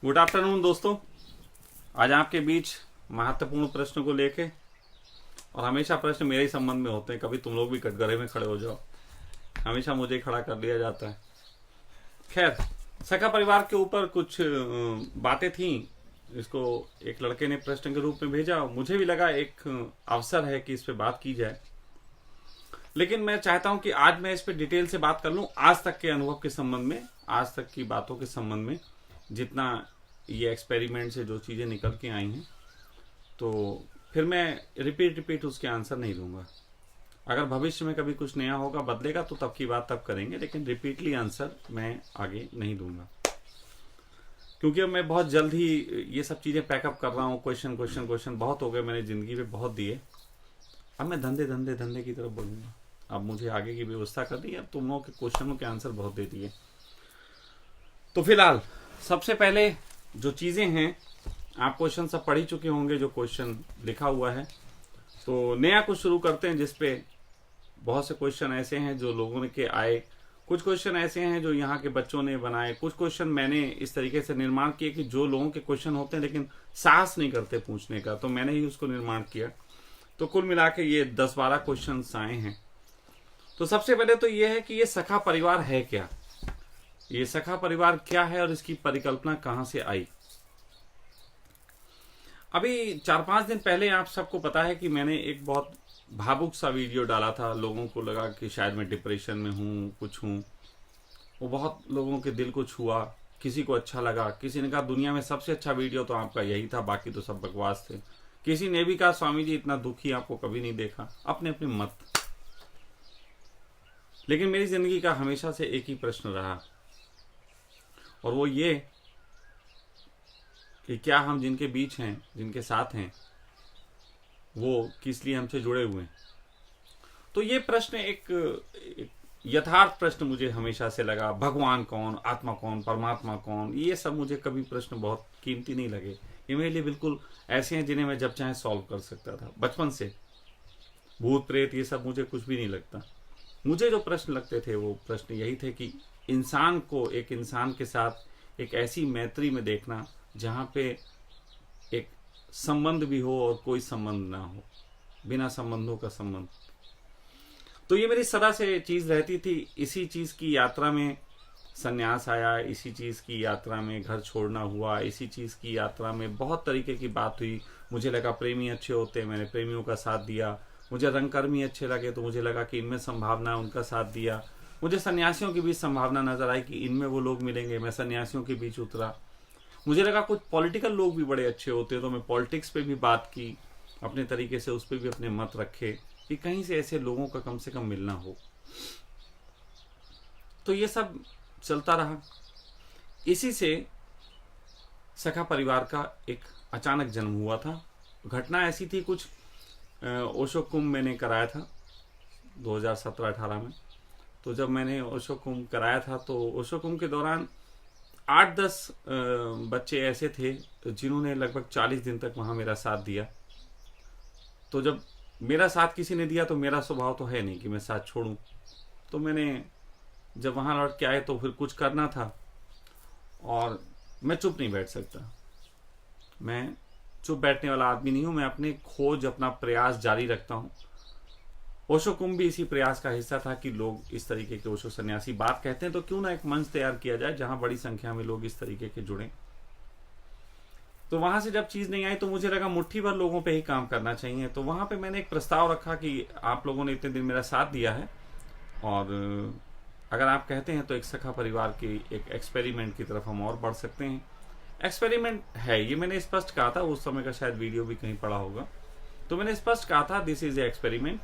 Good afternoon दोस्तों। आज आपके बीच महत्वपूर्ण प्रश्न को लेके, और हमेशा प्रश्न मेरे ही संबंध में होते हैं, कभी तुम लोग भी कटघरे में खड़े हो जाओ, हमेशा मुझे ही खड़ा कर लिया जाता है। खैर, सखा परिवार के ऊपर कुछ बातें थी। इसको एक लड़के ने प्रश्न के रूप में भेजा, मुझे भी लगा एक अवसर है कि इस पे बात की जाए। लेकिन मैं चाहता हूं कि आज मैं इस पे डिटेल से बात कर लूं, आज तक के अनुभव के संबंध में, आज तक की बातों के संबंध में, जितना ये एक्सपेरिमेंट से जो चीज़ें निकल के आई हैं। तो फिर मैं रिपीट उसके आंसर नहीं दूंगा। अगर भविष्य में कभी कुछ नया होगा, बदलेगा, तो तब की बात तब करेंगे, लेकिन रिपीटली आंसर मैं आगे नहीं दूंगा, क्योंकि अब मैं बहुत जल्द ही ये सब चीज़ें पैकअप कर रहा हूँ। क्वेश्चन बहुत हो गए, मैंने ज़िंदगी में बहुत दिए। अब मैं धंधे की तरफ बोलूँगा। अब मुझे आगे की व्यवस्था करनी है। अब तुम लोगों के क्वेश्चनों के आंसर बहुत दे दिए। तो फिलहाल सबसे पहले जो चीज़ें हैं, आप क्वेश्चन सब पढ़ ही चुके होंगे जो क्वेश्चन लिखा हुआ है। तो नया कुछ शुरू करते हैं, जिसपे बहुत से क्वेश्चन ऐसे हैं जो लोगों ने के आए, कुछ क्वेश्चन ऐसे हैं जो यहाँ के बच्चों ने बनाए, कुछ क्वेश्चन मैंने इस तरीके से निर्माण किए कि जो लोगों के क्वेश्चन होते हैं लेकिन साहस नहीं करते पूछने का, तो मैंने ही उसको निर्माण किया। तो कुल मिला के ये 10-12 क्वेश्चन आए हैं। तो सबसे पहले तो ये है कि ये सखा परिवार है क्या, ये सखा परिवार क्या है और इसकी परिकल्पना कहां से आई। अभी 4-5 दिन पहले आप सबको पता है कि मैंने एक बहुत भावुक सा वीडियो डाला था। लोगों को लगा कि शायद मैं डिप्रेशन में हूं, कुछ हूं। वो बहुत लोगों के दिल को छुआ, किसी को अच्छा लगा, किसी ने कहा दुनिया में सबसे अच्छा वीडियो तो आपका यही था, बाकी तो सब बकवास थे। किसी ने भी कहा स्वामी जी इतना दुखी आपको कभी नहीं देखा। अपने अपने मत। लेकिन मेरी जिंदगी का हमेशा से एक ही प्रश्न रहा, और वो ये कि क्या हम जिनके बीच हैं, जिनके साथ हैं, वो किस लिए हमसे जुड़े हुए हैं। तो ये प्रश्न एक यथार्थ प्रश्न मुझे हमेशा से लगा। भगवान कौन, आत्मा कौन, परमात्मा कौन, ये सब मुझे कभी प्रश्न बहुत कीमती नहीं लगे। ये मेरे लिए बिल्कुल ऐसे हैं जिन्हें मैं जब चाहे सॉल्व कर सकता था बचपन से। भूत प्रेत ये सब मुझे कुछ भी नहीं लगता। मुझे जो प्रश्न लगते थे वो प्रश्न यही थे कि इंसान को एक इंसान के साथ एक ऐसी मैत्री में देखना जहाँ पे एक संबंध भी हो और कोई संबंध ना हो, बिना संबंधों का संबंध। तो ये मेरी सदा से चीज रहती थी। इसी चीज की यात्रा में सन्यास आया, इसी चीज की यात्रा में घर छोड़ना हुआ, इसी चीज की यात्रा में बहुत तरीके की बात हुई। मुझे लगा प्रेमी अच्छे होते हैं, मैंने प्रेमियों का साथ दिया। मुझे रंगकर्मी अच्छे लगे तो मुझे लगा कि इनमें संभावना है, उनका साथ दिया। मुझे सन्यासियों के बीच संभावना नजर आई कि इनमें वो लोग मिलेंगे, मैं सन्यासियों के बीच उतरा। मुझे लगा कुछ पॉलिटिकल लोग भी बड़े अच्छे होते हैं, तो मैं पॉलिटिक्स पे भी बात की अपने तरीके से, उस पर भी अपने मत रखे कि कहीं से ऐसे लोगों का कम से कम मिलना हो। तो ये सब चलता रहा। इसी से सखा परिवार का एक अचानक जन्म हुआ था। घटना ऐसी थी, कुछ ओशो कुंभ मैंने कराया था 2017-18 में। तो जब मैंने ओशो कुंभ कराया था, तो ओशो कुंभ के दौरान 8-10 बच्चे ऐसे थे जिन्होंने लगभग 40 दिन तक वहाँ मेरा साथ दिया। तो जब मेरा साथ किसी ने दिया, तो मेरा स्वभाव तो है नहीं कि मैं साथ छोड़ूं। तो मैंने जब वहाँ लौट के आए तो फिर कुछ करना था, और मैं चुप नहीं बैठ सकता। मैं चुप बैठने वाला आदमी नहीं हूँ। मैं अपने खोज, अपना प्रयास जारी रखता हूँ। ओशो कुंभ भी इसी प्रयास का हिस्सा था कि लोग इस तरीके के ओशो सन्यासी बात कहते हैं, तो क्यों ना एक मंच तैयार किया जाए जहां बड़ी संख्या में लोग इस तरीके के जुड़े। तो वहां से जब चीज नहीं आई, तो मुझे लगा मुट्ठी भर लोगों पे ही काम करना चाहिए। तो वहां पे मैंने एक प्रस्ताव रखा कि आप लोगों ने इतने दिन मेरा साथ दिया है, और अगर आप कहते हैं तो एक सखा परिवार की एक एक्सपेरिमेंट की तरफ हम और बढ़ सकते हैं। एक्सपेरिमेंट है ये, मैंने स्पष्ट कहा था। उस समय का शायद वीडियो भी कहीं पड़ा होगा। तो मैंने स्पष्ट कहा था दिस इज ए एक्सपेरिमेंट।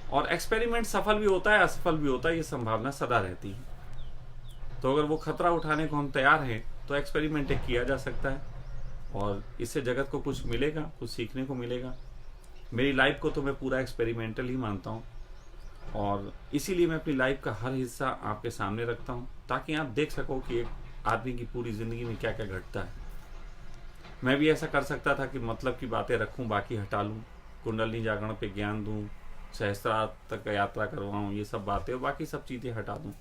और एक्सपेरिमेंट सफल भी होता है, असफल भी होता है, ये संभावना सदा रहती है। तो अगर वो खतरा उठाने को हम तैयार हैं, तो एक्सपेरिमेंट एक किया जा सकता है, और इससे जगत को कुछ मिलेगा, कुछ सीखने को मिलेगा। मेरी लाइफ को तो मैं पूरा एक्सपेरिमेंटल ही मानता हूँ, और इसीलिए मैं अपनी लाइफ का हर हिस्सा आपके सामने रखता हूँ, ताकि आप देख सको कि एक आदमी की पूरी जिंदगी में क्या क्या घटता है। मैं भी ऐसा कर सकता था कि मतलब की बातें रखूं, बाकी हटा लूं, कुंडली जागरण पे ज्ञान दूं, सहस्त्रार्थ तक यात्रा करवाऊं, ये सब बातें, और बाकी सब चीजें हटा दूं।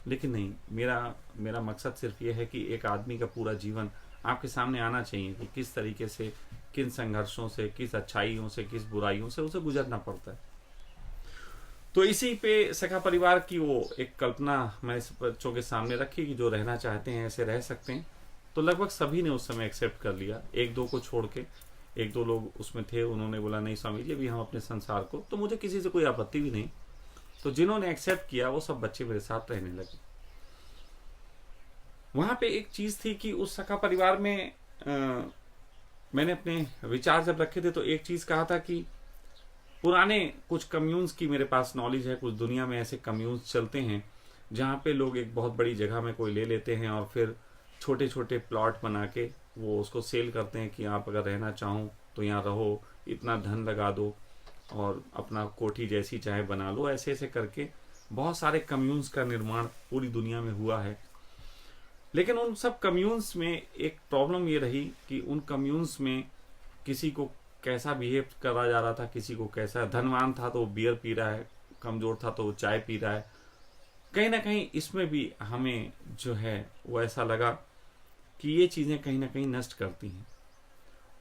लेकिन नहीं, मेरा मेरा मकसद सिर्फ ये है कि एक आदमी का पूरा जीवन आपके सामने आना चाहिए कि किस तरीके से, किन संघर्षों से, किस अच्छाइयों से, किस बुराइयों से उसे गुजरना पड़ता है। तो इसी पे सखा परिवार की वो एक कल्पना मैंने बच्चों के सामने रखी कि जो रहना चाहते हैं ऐसे रह सकते हैं। तो लगभग सभी ने उस समय एक्सेप्ट कर लिया, एक दो को छोड़ के। एक दो लोग उसमें थे, उन्होंने बोला नहीं स्वामी जी अभी हम अपने संसार को, तो मुझे किसी से कोई आपत्ति भी नहीं। तो जिन्होंने एक्सेप्ट किया वो सब बच्चे मेरे साथ रहने लगे। वहां पे एक चीज थी कि उस सखा परिवार में मैंने अपने विचार जब रखे थे तो एक चीज कहा था कि पुराने कुछ कम्यून्स की मेरे पास नॉलेज है, कुछ दुनिया में ऐसे कम्यून्स चलते हैं जहाँ पे लोग एक बहुत बड़ी जगह में कोई ले लेते हैं और फिर छोटे छोटे प्लॉट बना के वो उसको सेल करते हैं कि आप अगर रहना चाहो तो यहाँ रहो, इतना धन लगा दो और अपना कोठी जैसी चाहे बना लो। ऐसे ऐसे करके बहुत सारे कम्यून्स का निर्माण पूरी दुनिया में हुआ है। लेकिन उन सब कम्यून्स में एक प्रॉब्लम ये रही कि उन कम्यून्स में किसी को कैसा बिहेव करा जा रहा था, किसी को कैसा, धनवान था तो वो बियर पी रहा है, कमजोर था तो वो चाय पी रहा है। कहीं ना कहीं इसमें भी हमें जो है वो ऐसा लगा कि ये चीजें कहीं ना कहीं नष्ट करती हैं,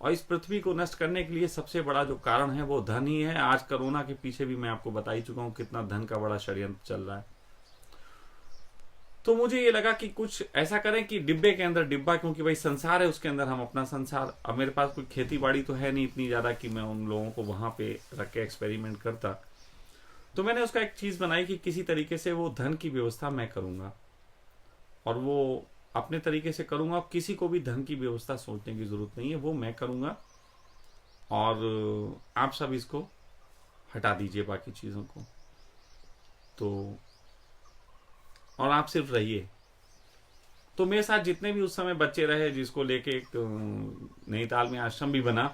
और इस पृथ्वी को नष्ट करने के लिए सबसे बड़ा जो कारण है वो धन ही है। आज कोरोना के पीछे भी मैं आपको बता ही चुका हूं कितना धन का बड़ा षड्यंत्र चल रहा है। तो मुझे ये लगा कि कुछ ऐसा करें कि डिब्बे के अंदर डिब्बा, क्योंकि भाई संसार है उसके अंदर हम अपना संसार। अब मेरे पास कोई खेती बाड़ी तो है नहीं इतनी ज्यादा कि मैं उन लोगों को वहां पे रख के एक्सपेरिमेंट करता। तो मैंने उसका एक चीज बनाई कि किसी तरीके से वो धन की व्यवस्था मैं करूंगा और वो अपने तरीके से करूंगा। किसी को भी धन की व्यवस्था सोचने की जरूरत नहीं है, वो मैं करूंगा और आप सब इसको हटा दीजिए बाकी चीजों को। तो और आप सिर्फ रहिए। तो मेरे साथ जितने भी उस समय बच्चे रहे, जिसको लेके एक नैनीताल में आश्रम भी बना,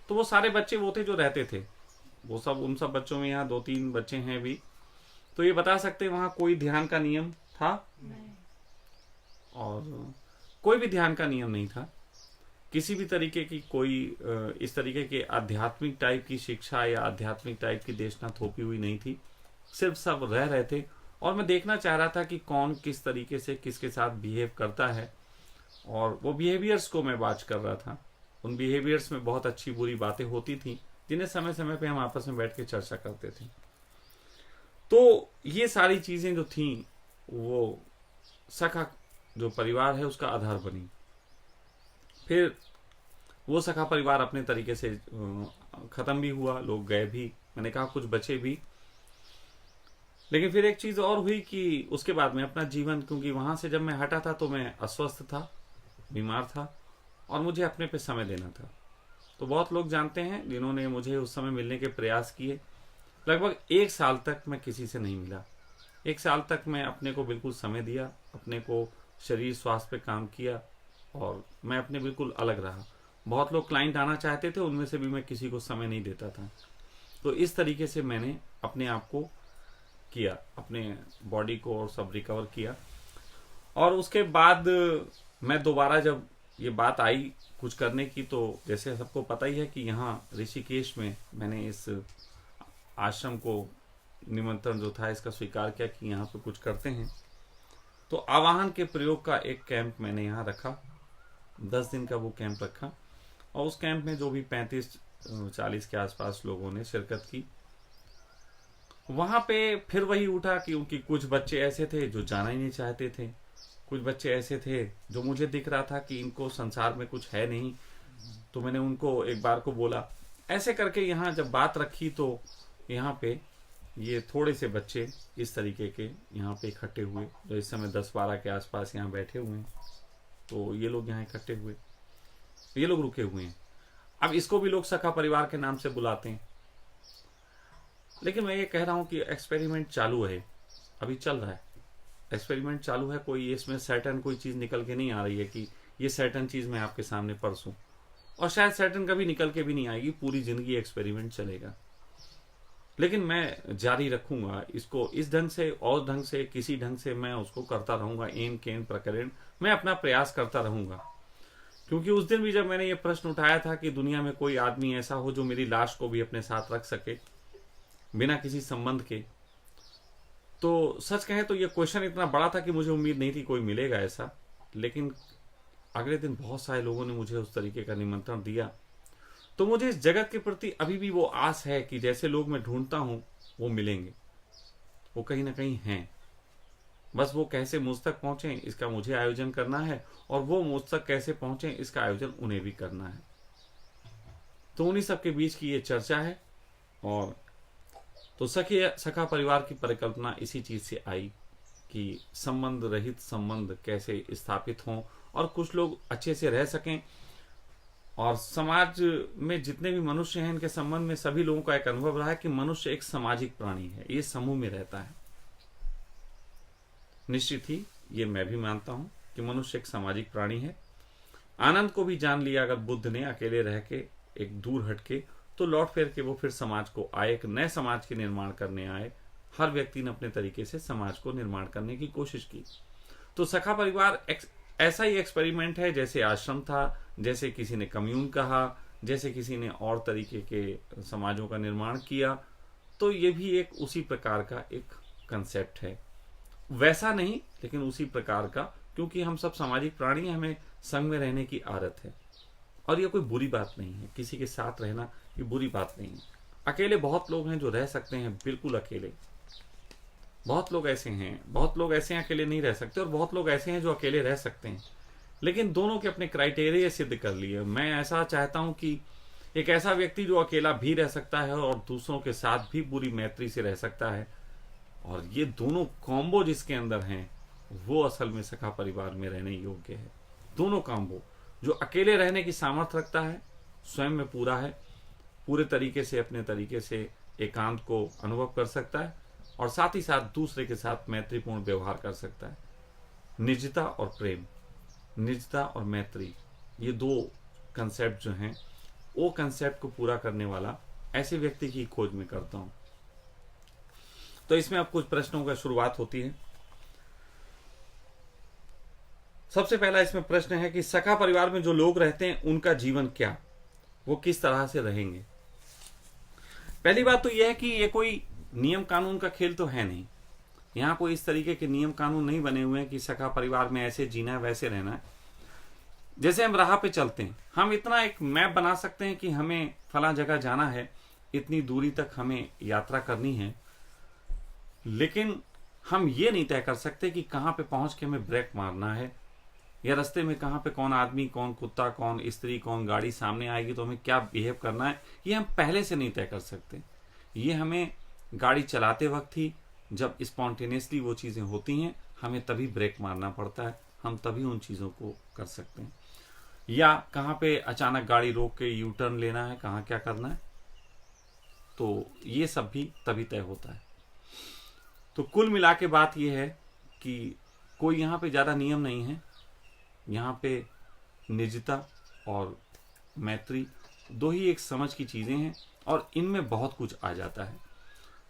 तो वो सारे बच्चे वो थे जो रहते थे। वो सब, उन सब बच्चों में यहाँ 2-3 बच्चे हैं भी। तो ये बता सकते हैं वहां कोई ध्यान का नियम था और कोई भी ध्यान का नियम नहीं था। किसी भी तरीके की कोई इस तरीके के आध्यात्मिक टाइप की शिक्षा या आध्यात्मिक टाइप की देशना थोपी हुई नहीं थी। सिर्फ सब रह रहे थे और मैं देखना चाह रहा था कि कौन किस तरीके से किसके साथ बिहेव करता है, और वो बिहेवियर्स को मैं वाच कर रहा था। उन बिहेवियर्स में बहुत अच्छी बुरी बातें होती थी जिन्हें समय समय पे हम आपस में बैठ के चर्चा करते थे। तो ये सारी चीजें जो थी वो सखा जो परिवार है उसका आधार बनी। फिर वो सखा परिवार अपने तरीके से खत्म भी हुआ, लोग गए भी, मैंने कहा कुछ बचे भी। लेकिन फिर एक चीज और हुई कि उसके बाद में अपना जीवन, क्योंकि वहां से जब मैं हटा था तो मैं अस्वस्थ था, बीमार था और मुझे अपने पे समय देना था। तो बहुत लोग जानते हैं जिन्होंने मुझे उस समय मिलने के प्रयास किए। लगभग 1 साल तक मैं किसी से नहीं मिला। 1 साल तक मैं अपने को बिल्कुल समय दिया, अपने को शरीर स्वास्थ्य पे काम किया और मैं अपने बिल्कुल अलग रहा। बहुत लोग क्लाइंट आना चाहते थे, उनमें से भी मैं किसी को समय नहीं देता था। तो इस तरीके से मैंने अपने आप को किया, अपने बॉडी को और सब रिकवर किया। और उसके बाद मैं दोबारा जब ये बात आई कुछ करने की, तो जैसे सबको पता ही है कि यहाँ ऋषिकेश में मैंने इस आश्रम को निमंत्रण जो था इसका स्वीकार किया कि यहाँ पे कुछ करते हैं। तो आवाहन के प्रयोग का एक कैंप मैंने यहाँ रखा, 10 दिन का वो कैंप रखा और उस कैंप में जो भी 35-40 के आसपास लोगों ने शिरकत की। वहां पे फिर वही उठा कि उनकी कुछ बच्चे ऐसे थे जो जाना ही नहीं चाहते थे, कुछ बच्चे ऐसे थे जो मुझे दिख रहा था कि इनको संसार में कुछ है नहीं। तो मैंने उनको एक बार को बोला, ऐसे करके यहाँ जब बात रखी तो यहाँ पे ये थोड़े से बच्चे इस तरीके के यहाँ पे इकट्ठे हुए, जो इस समय 10-12 के आसपास यहाँ बैठे हुए हैं। तो ये लोग यहाँ इकट्ठे हुए, ये लोग रुके हुए हैं। अब इसको भी लोग सखा परिवार के नाम से बुलाते हैं, लेकिन मैं ये कह रहा हूं कि एक्सपेरिमेंट चालू है, अभी चल रहा है, एक्सपेरिमेंट चालू है। कोई इसमें सर्टेन कोई चीज निकल के नहीं आ रही है कि ये सर्टेन चीज मैं आपके सामने परसूं, और शायद सर्टेन कभी निकल के भी नहीं आएगी। पूरी जिंदगी एक्सपेरिमेंट चलेगा, लेकिन मैं जारी रखूंगा इसको इस ढंग से और ढंग से, किसी ढंग से मैं उसको करता रहूंगा। एन केन प्रकरण मैं अपना प्रयास करता रहूंगा, क्योंकि उस दिन भी जब मैंने ये प्रश्न उठाया था कि दुनिया में कोई आदमी ऐसा हो जो मेरी लाश को भी अपने साथ रख सके बिना किसी संबंध के, तो सच कहें तो ये क्वेश्चन इतना बड़ा था कि मुझे उम्मीद नहीं थी कोई मिलेगा ऐसा, लेकिन अगले दिन बहुत सारे लोगों ने मुझे उस तरीके का निमंत्रण दिया। तो मुझे इस जगत के प्रति अभी भी वो आस है कि जैसे लोग मैं ढूंढता हूं वो मिलेंगे, वो कहीं ना कहीं हैं। बस वो कैसे मुझ तक पहुंचे इसका मुझे आयोजन करना है, और वो मुझ तक कैसे पहुंचे इसका आयोजन उन्हें भी करना है। तो उन्हीं सबके बीच की ये चर्चा है। और तो सखा परिवार की परिकल्पना इसी चीज से आई कि संबंध रहित संबंध कैसे स्थापित हों और कुछ लोग अच्छे से रह सकें। और समाज में जितने भी मनुष्य हैं इनके संबंध में सभी लोगों का एक अनुभव रहा है कि मनुष्य एक सामाजिक प्राणी है, ये समूह में रहता है। निश्चित ही ये मैं भी मानता हूं कि मनुष्य एक सामाजिक प्राणी है। आनंद को भी जान लिया अगर बुद्ध ने अकेले रह के एक दूर हटके, तो लौट फिर के वो फिर समाज को आए, एक नए समाज के निर्माण करने आए। हर व्यक्ति ने अपने तरीके से समाज को निर्माण करने की कोशिश की। तो सखा परिवार ऐसा ही एक्सपेरिमेंट है जैसे आश्रम था, जैसे किसी ने कम्यून कहा, जैसे किसी ने और तरीके के समाजों का निर्माण किया। तो ये भी एक उसी प्रकार का एक कंसेप्ट है, वैसा नहीं लेकिन उसी प्रकार का, क्योंकि हम सब सामाजिक प्राणी हैं, हमें संग में रहने की आदत है। और ये कोई बुरी बात नहीं है, किसी के साथ रहना ये बुरी बात नहीं है। अकेले बहुत लोग हैं जो रह सकते हैं बिल्कुल अकेले, बहुत लोग ऐसे हैं अकेले नहीं रह सकते, और बहुत लोग ऐसे हैं जो अकेले रह सकते हैं। लेकिन दोनों के अपने क्राइटेरिया सिद्ध कर लिए। मैं ऐसा चाहता हूं कि एक ऐसा व्यक्ति जो अकेला भी रह सकता है और दूसरों के साथ भी पूरी मैत्री से रह सकता है, और ये दोनों कॉम्बो जिसके अंदर हैं वो असल में सखा परिवार में रहने योग्य है। दोनों कॉम्बो, जो अकेले रहने की सामर्थ्य रखता है, स्वयं में पूरा है, पूरे तरीके से अपने तरीके से एकांत को अनुभव कर सकता है, और साथ ही साथ दूसरे के साथ मैत्रीपूर्ण व्यवहार कर सकता है। निजता और प्रेम, निजता और मैत्री, ये दो कंसेप्ट जो हैं, वो कंसेप्ट को पूरा करने वाला ऐसे व्यक्ति की खोज में करता हूं। तो इसमें अब कुछ प्रश्नों का शुरुआत होती है। सबसे पहला इसमें प्रश्न है कि सखा परिवार में जो लोग रहते हैं उनका जीवन क्या, वो किस तरह से रहेंगे। पहली बात तो यह है कि ये कोई नियम कानून का खेल तो है नहीं। यहाँ कोई इस तरीके के नियम कानून नहीं बने हुए हैं कि सखा परिवार में ऐसे जीना है वैसे रहना है। जैसे हम राह पे चलते हैं, हम इतना एक मैप बना सकते हैं कि हमें फला जगह जाना है, इतनी दूरी तक हमें यात्रा करनी है, लेकिन हम ये नहीं तय कर सकते कि कहाँ पे पहुंच के हमें ब्रेक मारना है, या रास्ते में कहाँ पे कौन आदमी, कौन कुत्ता, कौन स्त्री, कौन गाड़ी सामने आएगी तो हमें क्या बिहेव करना है, ये हम पहले से नहीं तय कर सकते। ये हमें गाड़ी चलाते वक्त ही जब स्पॉन्टेनियसली वो चीज़ें होती हैं, हमें तभी ब्रेक मारना पड़ता है, हम तभी उन चीज़ों को कर सकते हैं। या कहाँ पे अचानक गाड़ी रोक के यू टर्न लेना है, कहाँ क्या करना है, तो ये सब भी तभी तय होता है। तो कुल मिला के बात ये है कि कोई यहाँ पे ज़्यादा नियम नहीं है। यहाँ पे निजता और मैत्री दो ही एक समझ की चीज़ें हैं, और इनमें बहुत कुछ आ जाता है।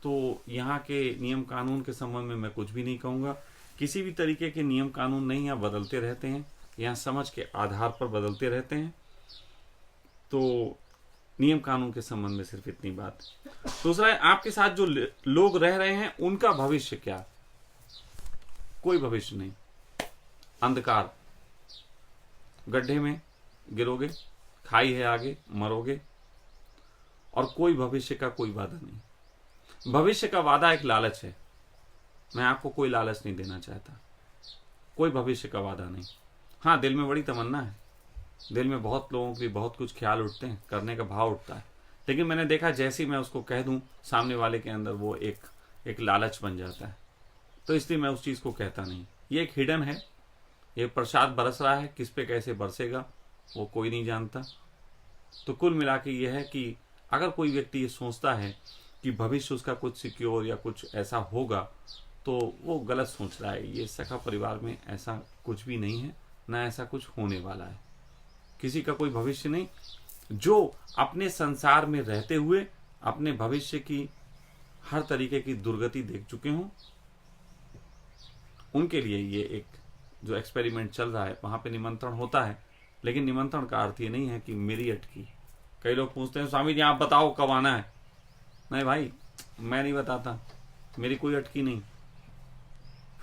तो यहाँ के नियम कानून के संबंध में मैं कुछ भी नहीं कहूँगा। किसी भी तरीके के नियम कानून नहीं, यहाँ बदलते रहते हैं, यहाँ समझ के आधार पर बदलते रहते हैं। तो नियम कानून के संबंध में सिर्फ इतनी बात। दूसरा है, आपके साथ जो लोग रह रहे हैं उनका भविष्य क्या। कोई भविष्य नहीं, अंधकार, गड्ढे में गिरोगे, खाई है आगे, मरोगे, और कोई भविष्य का कोई वादा नहीं। भविष्य का वादा एक लालच है। मैं आपको कोई लालच नहीं देना चाहता, कोई भविष्य का वादा नहीं। हाँ, दिल में बड़ी तमन्ना है, दिल में बहुत लोगों के बहुत कुछ ख्याल उठते हैं, करने का भाव उठता है, लेकिन मैंने देखा जैसे ही मैं उसको कह दूं सामने वाले के अंदर वो एक लालच बन जाता है। तो इसलिए मैं उस चीज़ को कहता नहीं। ये एक हिडन है, ये प्रसाद बरस रहा है, किस पे कैसे बरसेगा वो कोई नहीं जानता। तो कुल मिला के ये है कि अगर कोई व्यक्ति ये सोचता है कि भविष्य उसका कुछ सिक्योर या कुछ ऐसा होगा, तो वो गलत सोच रहा है। ये सखा परिवार में ऐसा कुछ भी नहीं है, ना ऐसा कुछ होने वाला है। किसी का कोई भविष्य नहीं। जो अपने संसार में रहते हुए अपने भविष्य की हर तरीके की दुर्गति देख चुके हों, उनके लिए ये एक जो एक्सपेरिमेंट चल रहा है, वहां पे निमंत्रण होता है, लेकिन निमंत्रण का अर्थ ये नहीं है कि मेरी अटकी। कई लोग पूछते हैं, स्वामी जी आप बताओ कब आना है। नहीं भाई, मैं नहीं बताता, मेरी कोई अटकी नहीं।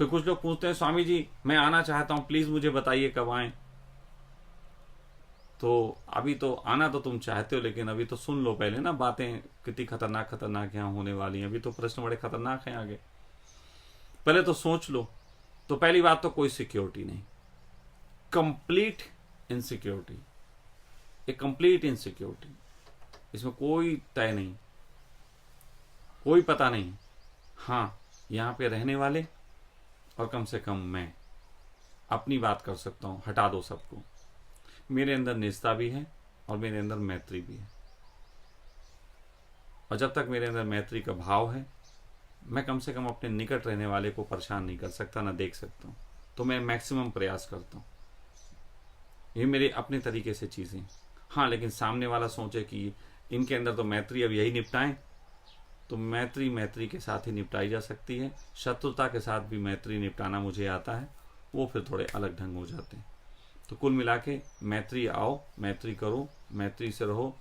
फिर कुछ लोग पूछते हैं स्वामी जी मैं आना चाहता हूं, प्लीज मुझे बताइए कब आए। तो अभी तो आना तो तुम चाहते हो, लेकिन अभी तो सुन लो पहले ना, बातें कितनी खतरनाक खतरनाक यहाँ होने वाली हैं। अभी तो प्रश्न बड़े खतरनाक हैं आगे, पहले तो सोच लो। तो पहली बात तो कोई सिक्योरिटी नहीं, कंप्लीट इनसिक्योरिटी, एक कंप्लीट इनसिक्योरिटी। इसमें कोई तय नहीं, कोई पता नहीं। हाँ, यहां पे रहने वाले और कम से कम मैं अपनी बात कर सकता हूं, हटा दो सबको। मेरे अंदर निजता भी है और मेरे अंदर मैत्री भी है, और जब तक मेरे अंदर मैत्री का भाव है, मैं कम से कम अपने निकट रहने वाले को परेशान नहीं कर सकता, ना देख सकता हूं। तो मैं मैक्सिमम प्रयास करता हूं, ये मेरे अपने तरीके से चीजें। हाँ, लेकिन सामने वाला सोचे कि इनके अंदर तो मैत्री अब यही निपटाएं, तो मैत्री के साथ ही निपटाई जा सकती है। शत्रुता के साथ भी मैत्री निपटाना मुझे आता है, वो फिर थोड़े अलग ढंग हो जाते हैं। तो कुल मिला के मैत्री आओ, मैत्री करो, मैत्री से रहो।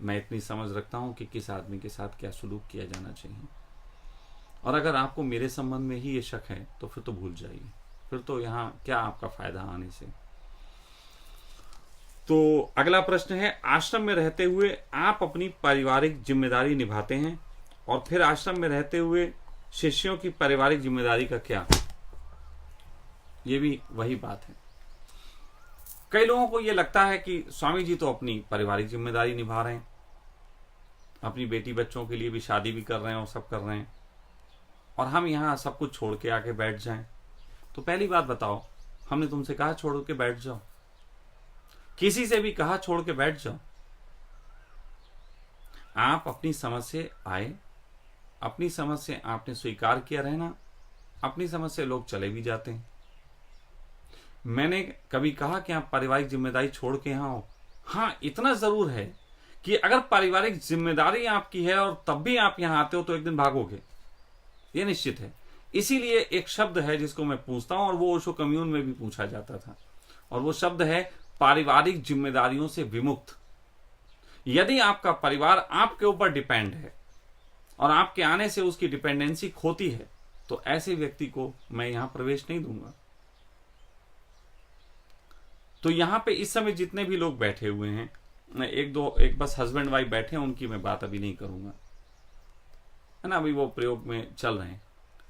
मैं इतनी समझ रखता हूं कि किस आदमी के साथ क्या सलूक किया जाना चाहिए। और अगर आपको मेरे संबंध में ही ये शक है तो फिर तो भूल जाइए, फिर तो यहाँ क्या आपका फायदा आने से। तो अगला प्रश्न है, आश्रम में रहते हुए आप अपनी पारिवारिक जिम्मेदारी निभाते हैं, और फिर आश्रम में रहते हुए शिष्यों की पारिवारिक जिम्मेदारी का क्या? ये भी वही बात है। कई लोगों को ये लगता है कि स्वामी जी तो अपनी पारिवारिक जिम्मेदारी निभा रहे हैं, अपनी बेटी बच्चों के लिए भी शादी भी कर रहे हैं और सब कर रहे हैं, और हम यहाँ सब कुछ छोड़ के आके बैठ जाएं। तो पहली बात बताओ, हमने तुमसे कहा छोड़ के बैठ जाओ? किसी से भी कहा छोड़ के बैठ जाओ? आप अपनी समझ से आए, अपनी समझ से आपने स्वीकार किया रहना, अपनी समझ से लोग चले भी जाते हैं। मैंने कभी कहा कि आप पारिवारिक जिम्मेदारी छोड़ के यहाँ हो? हाँ, इतना जरूर है कि अगर पारिवारिक जिम्मेदारी आपकी है और तब भी आप यहाँ आते हो तो एक दिन भागोगे, ये निश्चित है। इसीलिए एक शब्द है जिसको मैं पूछता हूं, और वो ओशो कम्यून में भी पूछा जाता था, और वो शब्द है पारिवारिक जिम्मेदारियों से विमुक्त। यदि आपका परिवार आपके ऊपर डिपेंड है और आपके आने से उसकी डिपेंडेंसी खोती है, तो ऐसे व्यक्ति को मैं यहां प्रवेश नहीं दूंगा। तो यहां पे इस समय जितने भी लोग बैठे हुए हैं, एक बस हस्बैंड वाइफ बैठे हैं, उनकी मैं बात अभी नहीं करूंगा, है ना, अभी वो प्रयोग में चल रहे हैं।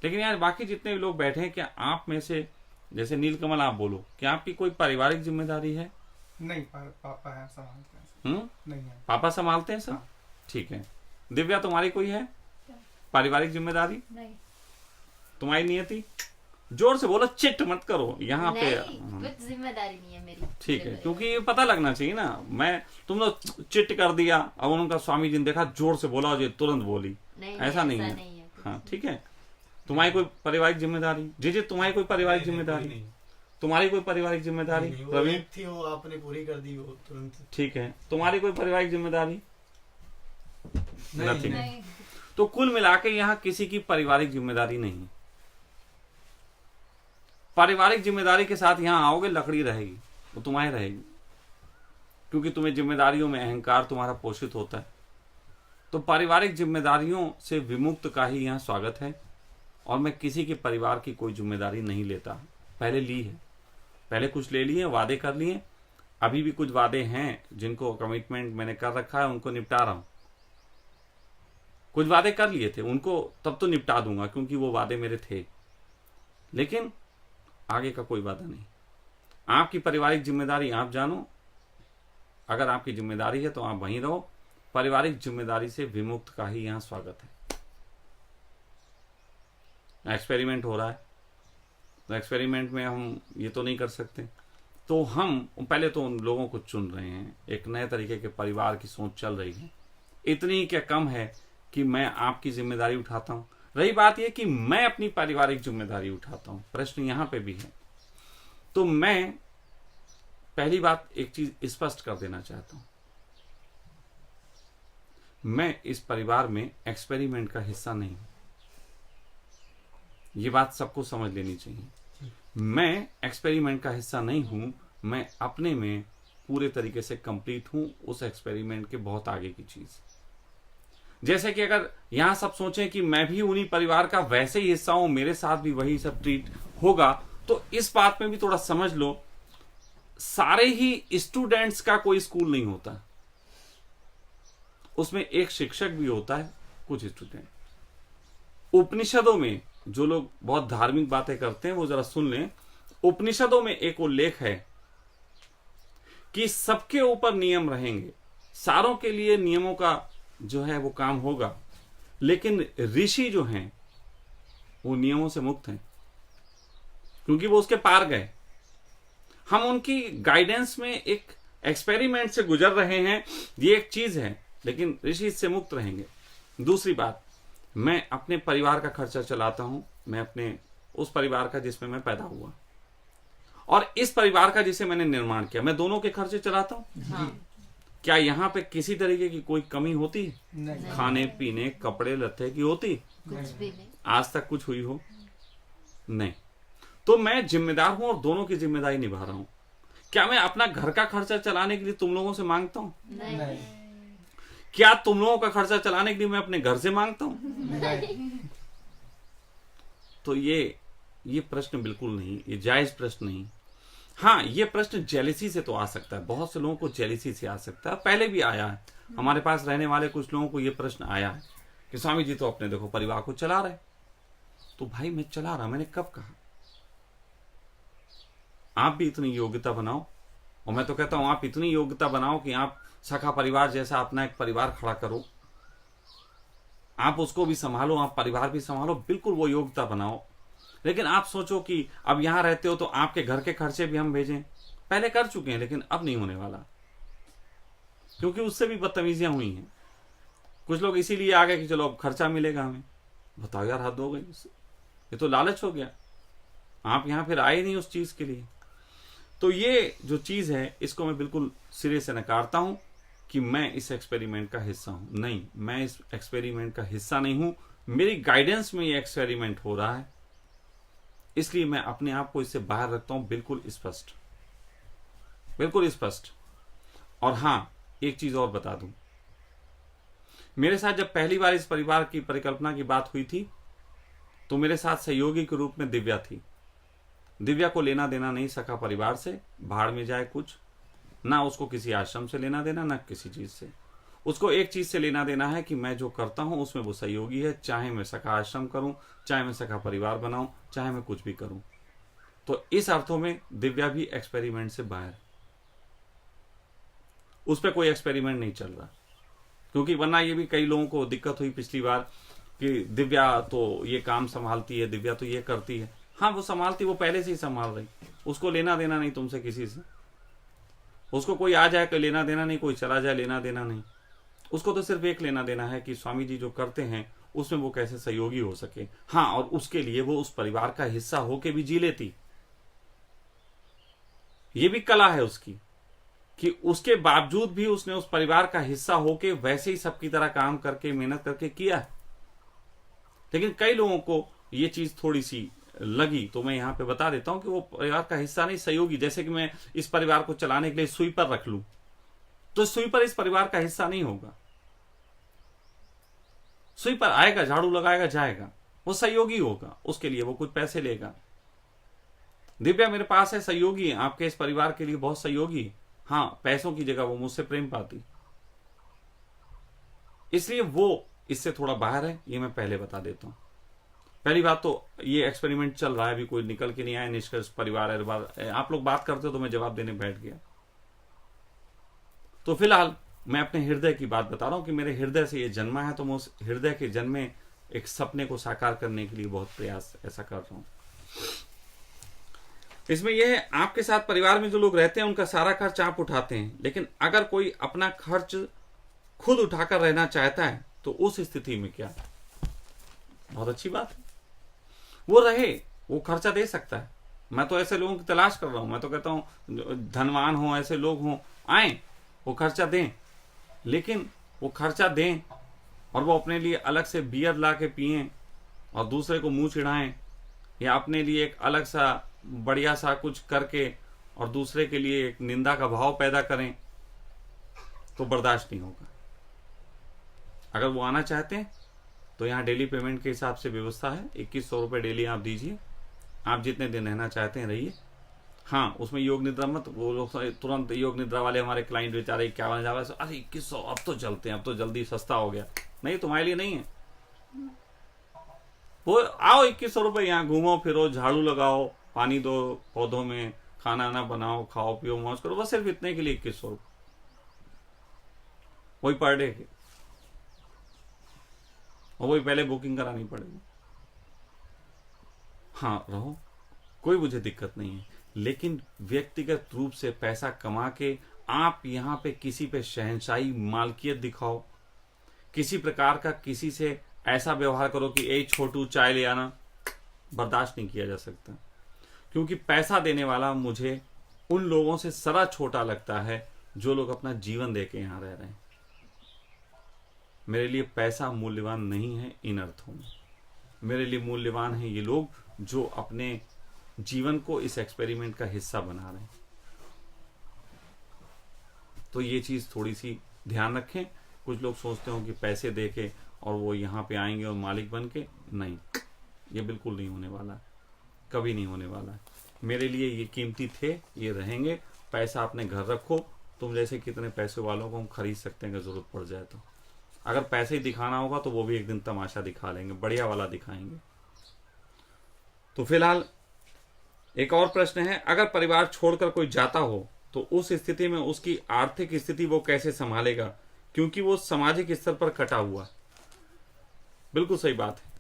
लेकिन यार बाकी जितने भी लोग बैठे हैं, क्या आप में से, जैसे नीलकमल आप बोलो, क्या आपकी कोई पारिवारिक जिम्मेदारी है? नहीं, पापा है, संभालते हैं। नहीं है, पापा संभालते हैं सब? हाँ। ठीक है। दिव्या तुम्हारी कोई है पारिवारिक जिम्मेदारी? नहीं। तुम्हारी नहीं थी? जोर से बोलो, चिट मत करो यहाँ पे। कुछ जिम्मेदारी नहीं है मेरी। ठीक है, क्योंकि ये पता लगना चाहिए ना। तुम लोग चिट कर दिया, अब उनका स्वामी जी ने देखा, जोर से बोला, जो तुरंत बोली, ऐसा नहीं है। हाँ, ठीक है। तुम्हारी कोई पारिवारिक जिम्मेदारी? जी तुम्हारी कोई पारिवारिक जिम्मेदारी? तुम्हारी कोई पारिवारिक जिम्मेदारी? प्रवीण थी, वो आपने पूरी कर दी वो तुरंत। ठीक है। तुम्हारी कोई पारिवारिक जिम्मेदारी? नहीं। तो कुल मिला के यहाँ किसी की पारिवारिक जिम्मेदारी नहीं। पारिवारिक जिम्मेदारी के साथ यहाँ आओगे, लकड़ी रहेगी, वो तुम्हारी रहेगी, क्योंकि तुम्हें जिम्मेदारियों में अहंकार तुम्हारा पोषित होता है। तो पारिवारिक जिम्मेदारियों से विमुक्त का ही यहाँ स्वागत है, और मैं किसी के परिवार की कोई जिम्मेदारी नहीं लेता। पहले ली है, पहले कुछ ले लिए, वादे कर लिए, अभी भी कुछ वादे हैं जिनको कमिटमेंट मैंने कर रखा है, उनको निपटा रहा हूं। कुछ वादे कर लिए थे, उनको तब तो निपटा दूंगा क्योंकि वो वादे मेरे थे, लेकिन आगे का कोई वादा नहीं। आपकी पारिवारिक जिम्मेदारी आप जानो, अगर आपकी जिम्मेदारी है तो आप वहीं रहो। पारिवारिक जिम्मेदारी से विमुक्त का ही यहाँ स्वागत है। एक्सपेरिमेंट हो रहा है, तो एक्सपेरिमेंट में हम ये तो नहीं कर सकते, तो हम पहले तो उन लोगों को चुन रहे हैं, एक नए तरीके के परिवार की सोच चल रही है। इतनी क्या कम है कि मैं आपकी जिम्मेदारी उठाता हूं। रही बात यह कि मैं अपनी पारिवारिक जिम्मेदारी उठाता हूं, प्रश्न यहां पे भी है। तो मैं पहली बात एक चीज स्पष्ट कर देना चाहता हूं, मैं इस परिवार में एक्सपेरिमेंट का हिस्सा नहीं हूं। ये बात सबको समझ लेनी चाहिए। मैं एक्सपेरिमेंट का हिस्सा नहीं हूं, मैं अपने में पूरे तरीके से कंप्लीट हूं, उस एक्सपेरिमेंट के बहुत आगे की चीज। जैसे कि अगर यहां सब सोचें कि मैं भी उन्हीं परिवार का वैसे ही हिस्सा हूं, मेरे साथ भी वही सब ट्रीट होगा, तो इस बात में भी थोड़ा समझ लो, सारे ही स्टूडेंट्स का कोई स्कूल नहीं होता, उसमें एक शिक्षक भी होता है, कुछ स्टूडेंट। उपनिषदों में जो लोग बहुत धार्मिक बातें करते हैं वो जरा सुन लें। उपनिषदों में एक उल्लेख है कि सबके ऊपर नियम रहेंगे, सारों के लिए नियमों का जो है वो काम होगा, लेकिन ऋषि जो हैं वो नियमों से मुक्त हैं, क्योंकि वो उसके पार गए। हम उनकी गाइडेंस में एक एक्सपेरिमेंट से गुजर रहे हैं, ये एक चीज है, लेकिन ऋषि इससे मुक्त रहेंगे। दूसरी बात, मैं अपने परिवार का खर्चा चलाता हूं, मैं अपने उस परिवार का जिसमें मैं पैदा हुआ और इस परिवार का जिसे मैंने निर्माण किया, मैं दोनों के खर्चे चलाता हूं। हाँ। क्या यहां पे किसी तरीके की कोई कमी होती है? नहीं। खाने पीने कपड़े लत्ते की होती? कुछ भी नहीं। आज तक कुछ हुई हो? नहीं। तो मैं जिम्मेदार हूं और दोनों की जिम्मेदारी निभा रहा हूं। क्या मैं अपना घर का खर्चा चलाने के लिए तुम लोगों से मांगता हूं? नहीं। क्या तुम लोगों का खर्चा चलाने के लिए मैं अपने घर से मांगता हूं? नहीं। तो ये प्रश्न बिल्कुल नहीं, ये जायज प्रश्न नहीं। हाँ, ये प्रश्न जेलिसी से तो आ सकता है, बहुत से लोगों को जेलिसी से आ सकता है, पहले भी आया है। हमारे पास रहने वाले कुछ लोगों को ये प्रश्न आया है कि स्वामी जी तो अपने देखो परिवार को चला रहे। तो भाई मैं चला रहा, मैंने कब कहा? आप भी इतनी योग्यता बनाओ, और मैं तो कहता हूं आप इतनी योग्यता बनाओ कि आप सखा परिवार जैसा अपना एक परिवार खड़ा करो, आप उसको भी संभालो, आप परिवार भी संभालो, बिल्कुल वो योग्यता बनाओ। लेकिन आप सोचो कि अब यहां रहते हो तो आपके घर के खर्चे भी हम भेजें, पहले कर चुके हैं लेकिन अब नहीं होने वाला, क्योंकि उससे भी बदतमीजियां हुई हैं। कुछ लोग इसीलिए आ गए कि चलो अब खर्चा मिलेगा हमें। बताओ यार, हद हो गई, ये तो लालच हो गया। आप यहां फिर आए नहीं उस चीज के लिए। तो ये जो चीज है इसको मैं बिल्कुल सिरे से नकारता हूं कि मैं इस एक्सपेरिमेंट का हिस्सा हूं। नहीं, मैं इस एक्सपेरिमेंट का हिस्सा नहीं हूं, मेरी गाइडेंस में ये एक्सपेरिमेंट हो रहा है, इसलिए मैं अपने आप को इससे बाहर रखता हूं, बिल्कुल स्पष्ट, बिल्कुल स्पष्ट। और हां, एक चीज और बता दूं, मेरे साथ जब पहली बार इस परिवार की परिकल्पना की बात हुई थी तो मेरे साथ सहयोगी के रूप में दिव्या थी। दिव्या को लेना देना नहीं सका परिवार से, भाड़ में जाए कुछ ना, उसको किसी आश्रम से लेना देना ना किसी चीज से। उसको एक चीज से लेना देना है कि मैं जो करता हूं उसमें वो सहयोगी है, चाहे मैं सखा आश्रम करूं, चाहे मैं सखा परिवार बनाऊं, चाहे मैं कुछ भी करूं। तो इस अर्थों में दिव्या भी एक्सपेरिमेंट से बाहर, उस पर कोई एक्सपेरिमेंट नहीं चल रहा। क्योंकि वरना ये भी कई लोगों को दिक्कत हुई पिछली बार कि दिव्या तो ये काम संभालती है, दिव्या तो ये करती है। हाँ, वो संभालती, वो पहले से ही संभाल रही, उसको लेना देना नहीं तुमसे किसी से। उसको कोई आ जाए कोई लेना देना नहीं, कोई चला जाए लेना देना नहीं। उसको तो सिर्फ एक लेना देना है कि स्वामी जी जो करते हैं उसमें वो कैसे सहयोगी हो सके। हाँ, और उसके लिए वो उस परिवार का हिस्सा होके भी जी लेती। ये भी कला है उसकी कि उसके बावजूद भी उसने उस परिवार का हिस्सा होके वैसे ही सबकी तरह काम करके मेहनत करके किया। लेकिन कई लोगों को ये चीज थोड़ी सी लगी, तो मैं यहां पे बता देता हूं कि वो परिवार का हिस्सा नहीं, सहयोगी। जैसे कि मैं इस परिवार को चलाने के लिए स्वीपर रख लूं, तो स्वीपर इस परिवार का हिस्सा नहीं होगा। स्वीपर आएगा, झाड़ू लगाएगा, जाएगा, वो सहयोगी होगा, उसके लिए वो कुछ पैसे लेगा। दिव्या मेरे पास है, सहयोगी है, आपके इस परिवार के लिए बहुत सहयोगी। हाँ, पैसों की जगह वो मुझसे प्रेम पाती, इसलिए वो इससे थोड़ा बाहर है, ये मैं पहले बता देता हूं। पहली बात तो ये एक्सपेरिमेंट चल रहा है, अभी कोई निकल के नहीं आया निष्कर्ष परिवार है। आप लोग बात करते हो तो मैं जवाब देने बैठ गया। तो फिलहाल मैं अपने हृदय की बात बता रहा हूं कि मेरे हृदय से ये जन्मा है, तो मैं उस हृदय के जन्मे एक सपने को साकार करने के लिए बहुत प्रयास ऐसा कर रहा हूं। इसमें यह है, आपके साथ परिवार में जो लोग रहते हैं उनका सारा खर्च आप उठाते हैं, लेकिन अगर कोई अपना खर्च खुद उठाकर रहना चाहता है तो उस स्थिति में क्या? बहुत अच्छी बात है, वो रहे, वो खर्चा दे सकता है। मैं तो ऐसे लोगों की तलाश कर रहा हूं, मैं तो कहता हूं धनवान हो, ऐसे लोग हों, आए वो खर्चा दें, लेकिन वो खर्चा दें और वो अपने लिए अलग से बियर ला के पिए और दूसरे को मुंह चिढ़ाएं, या अपने लिए एक अलग सा बढ़िया सा कुछ करके और दूसरे के लिए एक निंदा का भाव पैदा करें, तो बर्दाश्त नहीं होगा। अगर वो आना चाहते हैं तो यहाँ डेली पेमेंट के हिसाब से व्यवस्था है, 2100 रुपये डेली आप दीजिए, आप जितने दिन रहना चाहते हैं रहिए। हाँ, उसमें योग निद्रा मत, वो लोग तुरंत योग निद्रा वाले हमारे क्लाइंट बेचारे क्या बन जा रहा है, अरे 2100 अब तो चलते हैं, अब तो जल्दी सस्ता हो गया। नहीं, तुम्हारे लिए नहीं है वो। आओ 2100 रुपये, यहाँ घूमो फिरो, झाड़ू लगाओ, पानी दो पौधों में, खाना ना बनाओ, खाओ पियो मौज करो, बस सिर्फ इतने के लिए 2100 रुपये, वही पर डे के, और वही पहले बुकिंग करानी पड़ेगी। हाँ रहो, कोई मुझे दिक्कत नहीं है, लेकिन व्यक्तिगत रूप से पैसा कमा के आप यहाँ पे किसी पे शहंशाही मालकियत दिखाओ, किसी प्रकार का किसी से ऐसा व्यवहार करो कि ए छोटू चाय ले आना, बर्दाश्त नहीं किया जा सकता। क्योंकि पैसा देने वाला मुझे उन लोगों से सरा छोटा लगता है जो लोग अपना जीवन देके यहाँ रह रहे हैं। मेरे लिए पैसा मूल्यवान नहीं है इन अर्थों में, मेरे लिए मूल्यवान है ये लोग जो अपने जीवन को इस एक्सपेरिमेंट का हिस्सा बना रहे हैं। तो ये चीज थोड़ी सी ध्यान रखें। कुछ लोग सोचते हो कि पैसे देके और वो यहाँ पे आएंगे और मालिक बन के, नहीं, ये बिल्कुल नहीं होने वाला है, कभी नहीं होने वाला है। मेरे लिए ये कीमती थे, ये रहेंगे। पैसा अपने घर रखो, तुम जैसे कितने पैसे वालों को हम खरीद सकते हैं अगर जरूरत पड़ जाए तो। अगर पैसे ही दिखाना होगा तो वो भी एक दिन तमाशा दिखा लेंगे, बढ़िया वाला दिखाएंगे। तो फिलहाल एक और प्रश्न है, अगर परिवार छोड़कर कोई जाता हो तो उस स्थिति में उसकी आर्थिक स्थिति वो कैसे संभालेगा, क्योंकि वो सामाजिक स्तर पर कटा हुआ। बिल्कुल सही बात है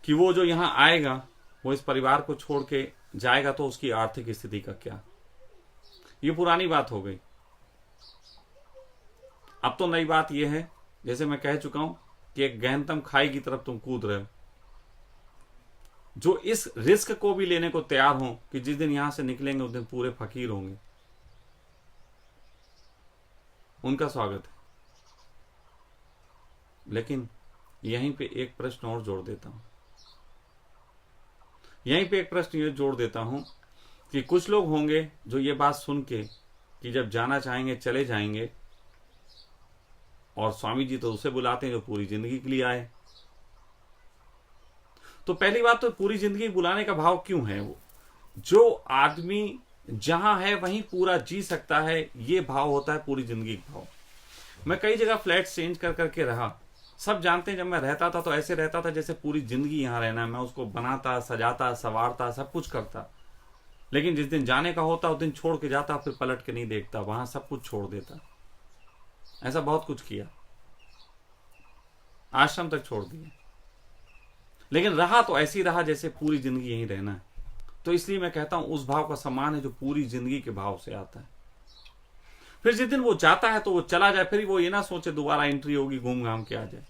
कि वो जो यहां आएगा वो इस परिवार को छोड़ के जाएगा तो उसकी आर्थिक स्थिति का क्या। ये पुरानी बात हो गई। अब तो नई बात यह है, जैसे मैं कह चुका हूं कि एक गहनतम खाई की तरफ तुम कूद रहे हो। जो इस रिस्क को भी लेने को तैयार हो कि जिस दिन यहां से निकलेंगे उस दिन पूरे फकीर होंगे, उनका स्वागत है। लेकिन यहीं पे एक प्रश्न और जोड़ देता हूं, यहीं पे एक प्रश्न ये जोड़ देता हूं कि कुछ लोग होंगे जो ये बात सुन के कि जब जाना चाहेंगे चले जाएंगे, और स्वामी जी तो उसे बुलाते हैं जो पूरी जिंदगी के लिए आए। तो पहली बात तो पूरी जिंदगी बुलाने का भाव क्यों है? वो जो आदमी जहां है वहीं पूरा जी सकता है, ये भाव होता है पूरी जिंदगी का भाव। मैं कई जगह फ्लैट चेंज कर करके रहा, सब जानते हैं जब मैं रहता था तो ऐसे रहता था जैसे पूरी जिंदगी यहां रहना है। मैं उसको बनाता, सजाता, संवारता, सब कुछ करता। लेकिन जिस दिन जाने का होता उस दिन छोड़ के जाता, फिर पलट के नहीं देखता, वहां सब कुछ छोड़ देता। ऐसा बहुत कुछ किया, आश्रम तक छोड़ दिया, लेकिन रहा तो ऐसी रहा जैसे पूरी जिंदगी यहीं रहना है। तो इसलिए मैं कहता हूं उस भाव का सम्मान है जो पूरी जिंदगी के भाव से आता है। फिर जिस दिन वो जाता है तो वो चला जाए, फिर वो ये ना सोचे दोबारा एंट्री होगी, घूम घाम के आ जाए,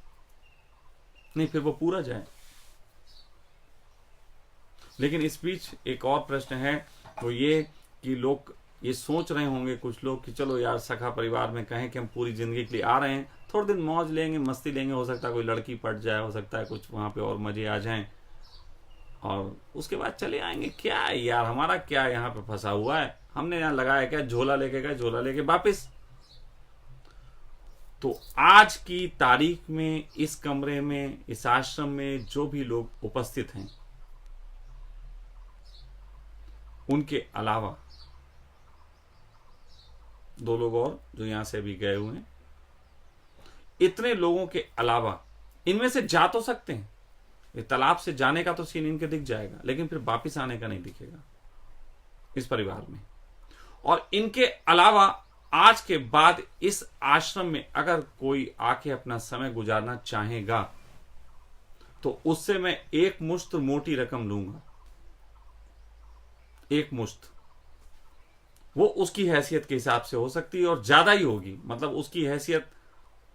नहीं, फिर वो पूरा जाए। लेकिन इस बीच एक और प्रश्न है, वो ये कि लोग ये सोच रहे होंगे कुछ लोग कि चलो यार सखा परिवार में कहें कि हम पूरी जिंदगी के लिए आ रहे हैं, थोड़े दिन मौज लेंगे, मस्ती लेंगे, हो सकता है कोई लड़की पट जाए, हो सकता है कुछ वहां पे और मजे आ जाएं, और उसके बाद चले आएंगे। क्या है यार, हमारा क्या यहाँ पे फंसा हुआ है, हमने यहाँ लगाया क्या, झोला लेके गए, झोला लेके वापिस। तो आज की तारीख में इस कमरे में, इस आश्रम में जो भी लोग उपस्थित हैं, उनके अलावा दो लोग और जो यहां से अभी गए हुए हैं, इतने लोगों के अलावा इनमें से जा तो सकते हैं। ये तालाब से जाने का तो सीन इनके दिख जाएगा, लेकिन फिर वापिस आने का नहीं दिखेगा इस परिवार में। और इनके अलावा आज के बाद इस आश्रम में अगर कोई आके अपना समय गुजारना चाहेगा तो उससे मैं एक मुश्त मोटी रकम लूंगा, एक मुश्त। वो उसकी हैसियत के हिसाब से हो सकती है और ज्यादा ही होगी, मतलब उसकी हैसियत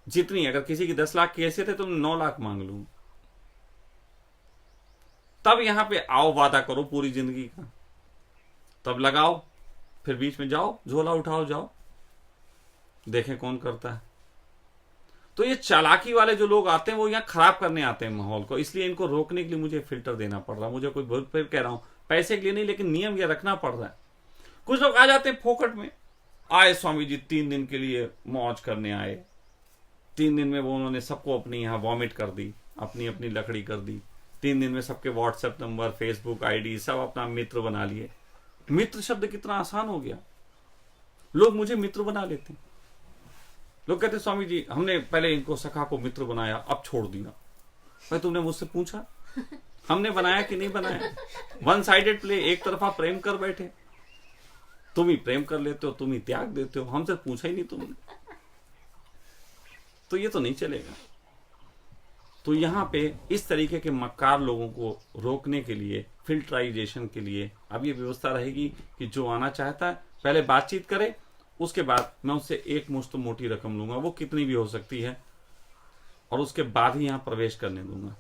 जितनी, अगर किसी की 10 लाख की हैसियत है तो मैं 9 लाख मांग लूं। तब यहां पे आओ, वादा करो पूरी जिंदगी का, तब लगाओ, फिर बीच में जाओ, झोला उठाओ, जाओ, देखें कौन करता है। तो ये चालाकी वाले जो लोग आते हैं वो यहाँ खराब करने आते हैं माहौल को, इसलिए इनको रोकने के लिए मुझे फिल्टर देना पड़ रहा है। मुझे कोई फिर कह रहा हूं पैसे के लिए नहीं, लेकिन नियम ये रखना पड़ रहा है। कुछ लोग आ जाते हैं फोकट में, आए स्वामी जी 3 दिन के लिए मौज करने आए, 3 दिन में वो उन्होंने सबको अपनी यहाँ वॉमिट कर दी, अपनी अपनी लकड़ी कर दी। 3 दिन में सबके व्हाट्सएप नंबर, फेसबुक आईडी सब अपना मित्र बना लिए। मित्र शब्द कितना आसान हो गया, लोग मुझे मित्र बना लेते हैं। लोग कहते स्वामी जी हमने पहले इनको सखा को मित्र बनाया, अब छोड़ दिया। भाई तुमने मुझसे पूछा हमने बनाया कि नहीं बनाया? वन साइडेड प्ले, एक तरफा प्रेम कर बैठे। तुम ही प्रेम कर लेते हो, तुम ही त्याग देते हो, हमसे पूछा ही नहीं तुमने। तो ये तो नहीं चलेगा। तो यहाँ पे इस तरीके के मक्कार लोगों को रोकने के लिए, फिल्टराइजेशन के लिए अब ये व्यवस्था रहेगी कि जो आना चाहता है पहले बातचीत करे, उसके बाद मैं उससे एक मुश्त मोटी रकम लूंगा, वो कितनी भी हो सकती है, और उसके बाद ही यहाँ प्रवेश करने दूंगा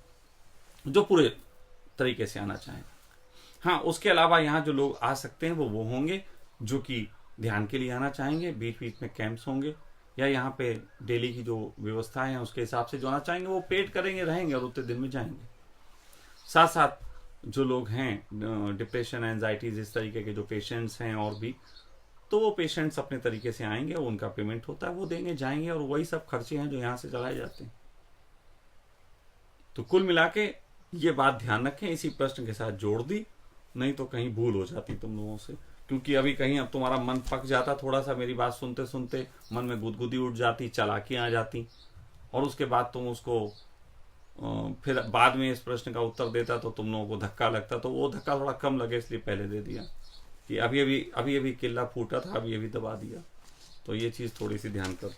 जो पूरे तरीके से आना चाहेगा। हाँ, उसके अलावा यहाँ जो लोग आ सकते हैं वो होंगे जो कि ध्यान के लिए आना चाहेंगे, बीच बीच में कैंप्स होंगे, या यहाँ पे डेली की जो व्यवस्था है उसके हिसाब से जो आना चाहेंगे वो पेड करेंगे, रहेंगे और उतने दिन में जाएंगे। साथ साथ जो लोग हैं डिप्रेशन, एंजाइटीज, इस तरीके के जो पेशेंट्स हैं और भी, तो वो पेशेंट्स अपने तरीके से आएंगे, उनका पेमेंट होता है, वो देंगे, जाएंगे, और वही सब खर्चे हैं जो यहाँ से चलाए जाते हैं। तो कुल मिला के ये बात ध्यान रखें, इसी प्रश्न के साथ जोड़ दी, नहीं तो कहीं भूल हो जाती तुम लोगों से। क्योंकि अभी कहीं अब तुम्हारा मन पक जाता थोड़ा सा, मेरी बात सुनते सुनते मन में गुदगुदी उठ जाती, चालाकियां आ जाती, और उसके बाद तुम उसको फिर बाद में इस प्रश्न का उत्तर देता तो तुम लोगों को धक्का लगता। तो वो धक्का थोड़ा कम लगे इसलिए पहले दे दिया कि अभी अभी किल्ला फूटा था, अभी दबा दिया। तो ये चीज थोड़ी सी ध्यान कर।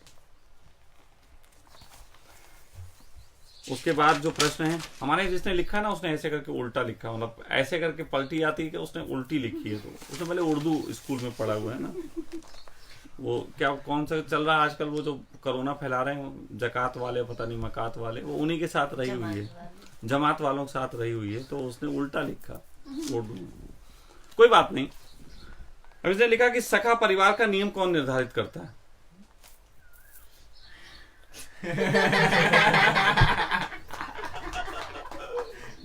उसके बाद जो प्रश्न है हमारे, जिसने लिखा ना उसने ऐसे करके उल्टा लिखा, मतलब ऐसे करके पलटी आती है कि उसने उल्टी लिखी है। तो उसने पहले उर्दू स्कूल में पढ़ा हुआ है ना, वो क्या कौन सा चल रहा है आजकल, वो जो कोरोना फैला रहे हैं जकात वाले, पता नहीं मकात वाले, वो उन्हीं के साथ रही हुई है, जमात वालों के साथ रही हुई है, तो उसने उल्टा लिखा उर्दू। कोई बात नहीं। अब इसने लिखा कि सखा परिवार का नियम कौन निर्धारित करता है?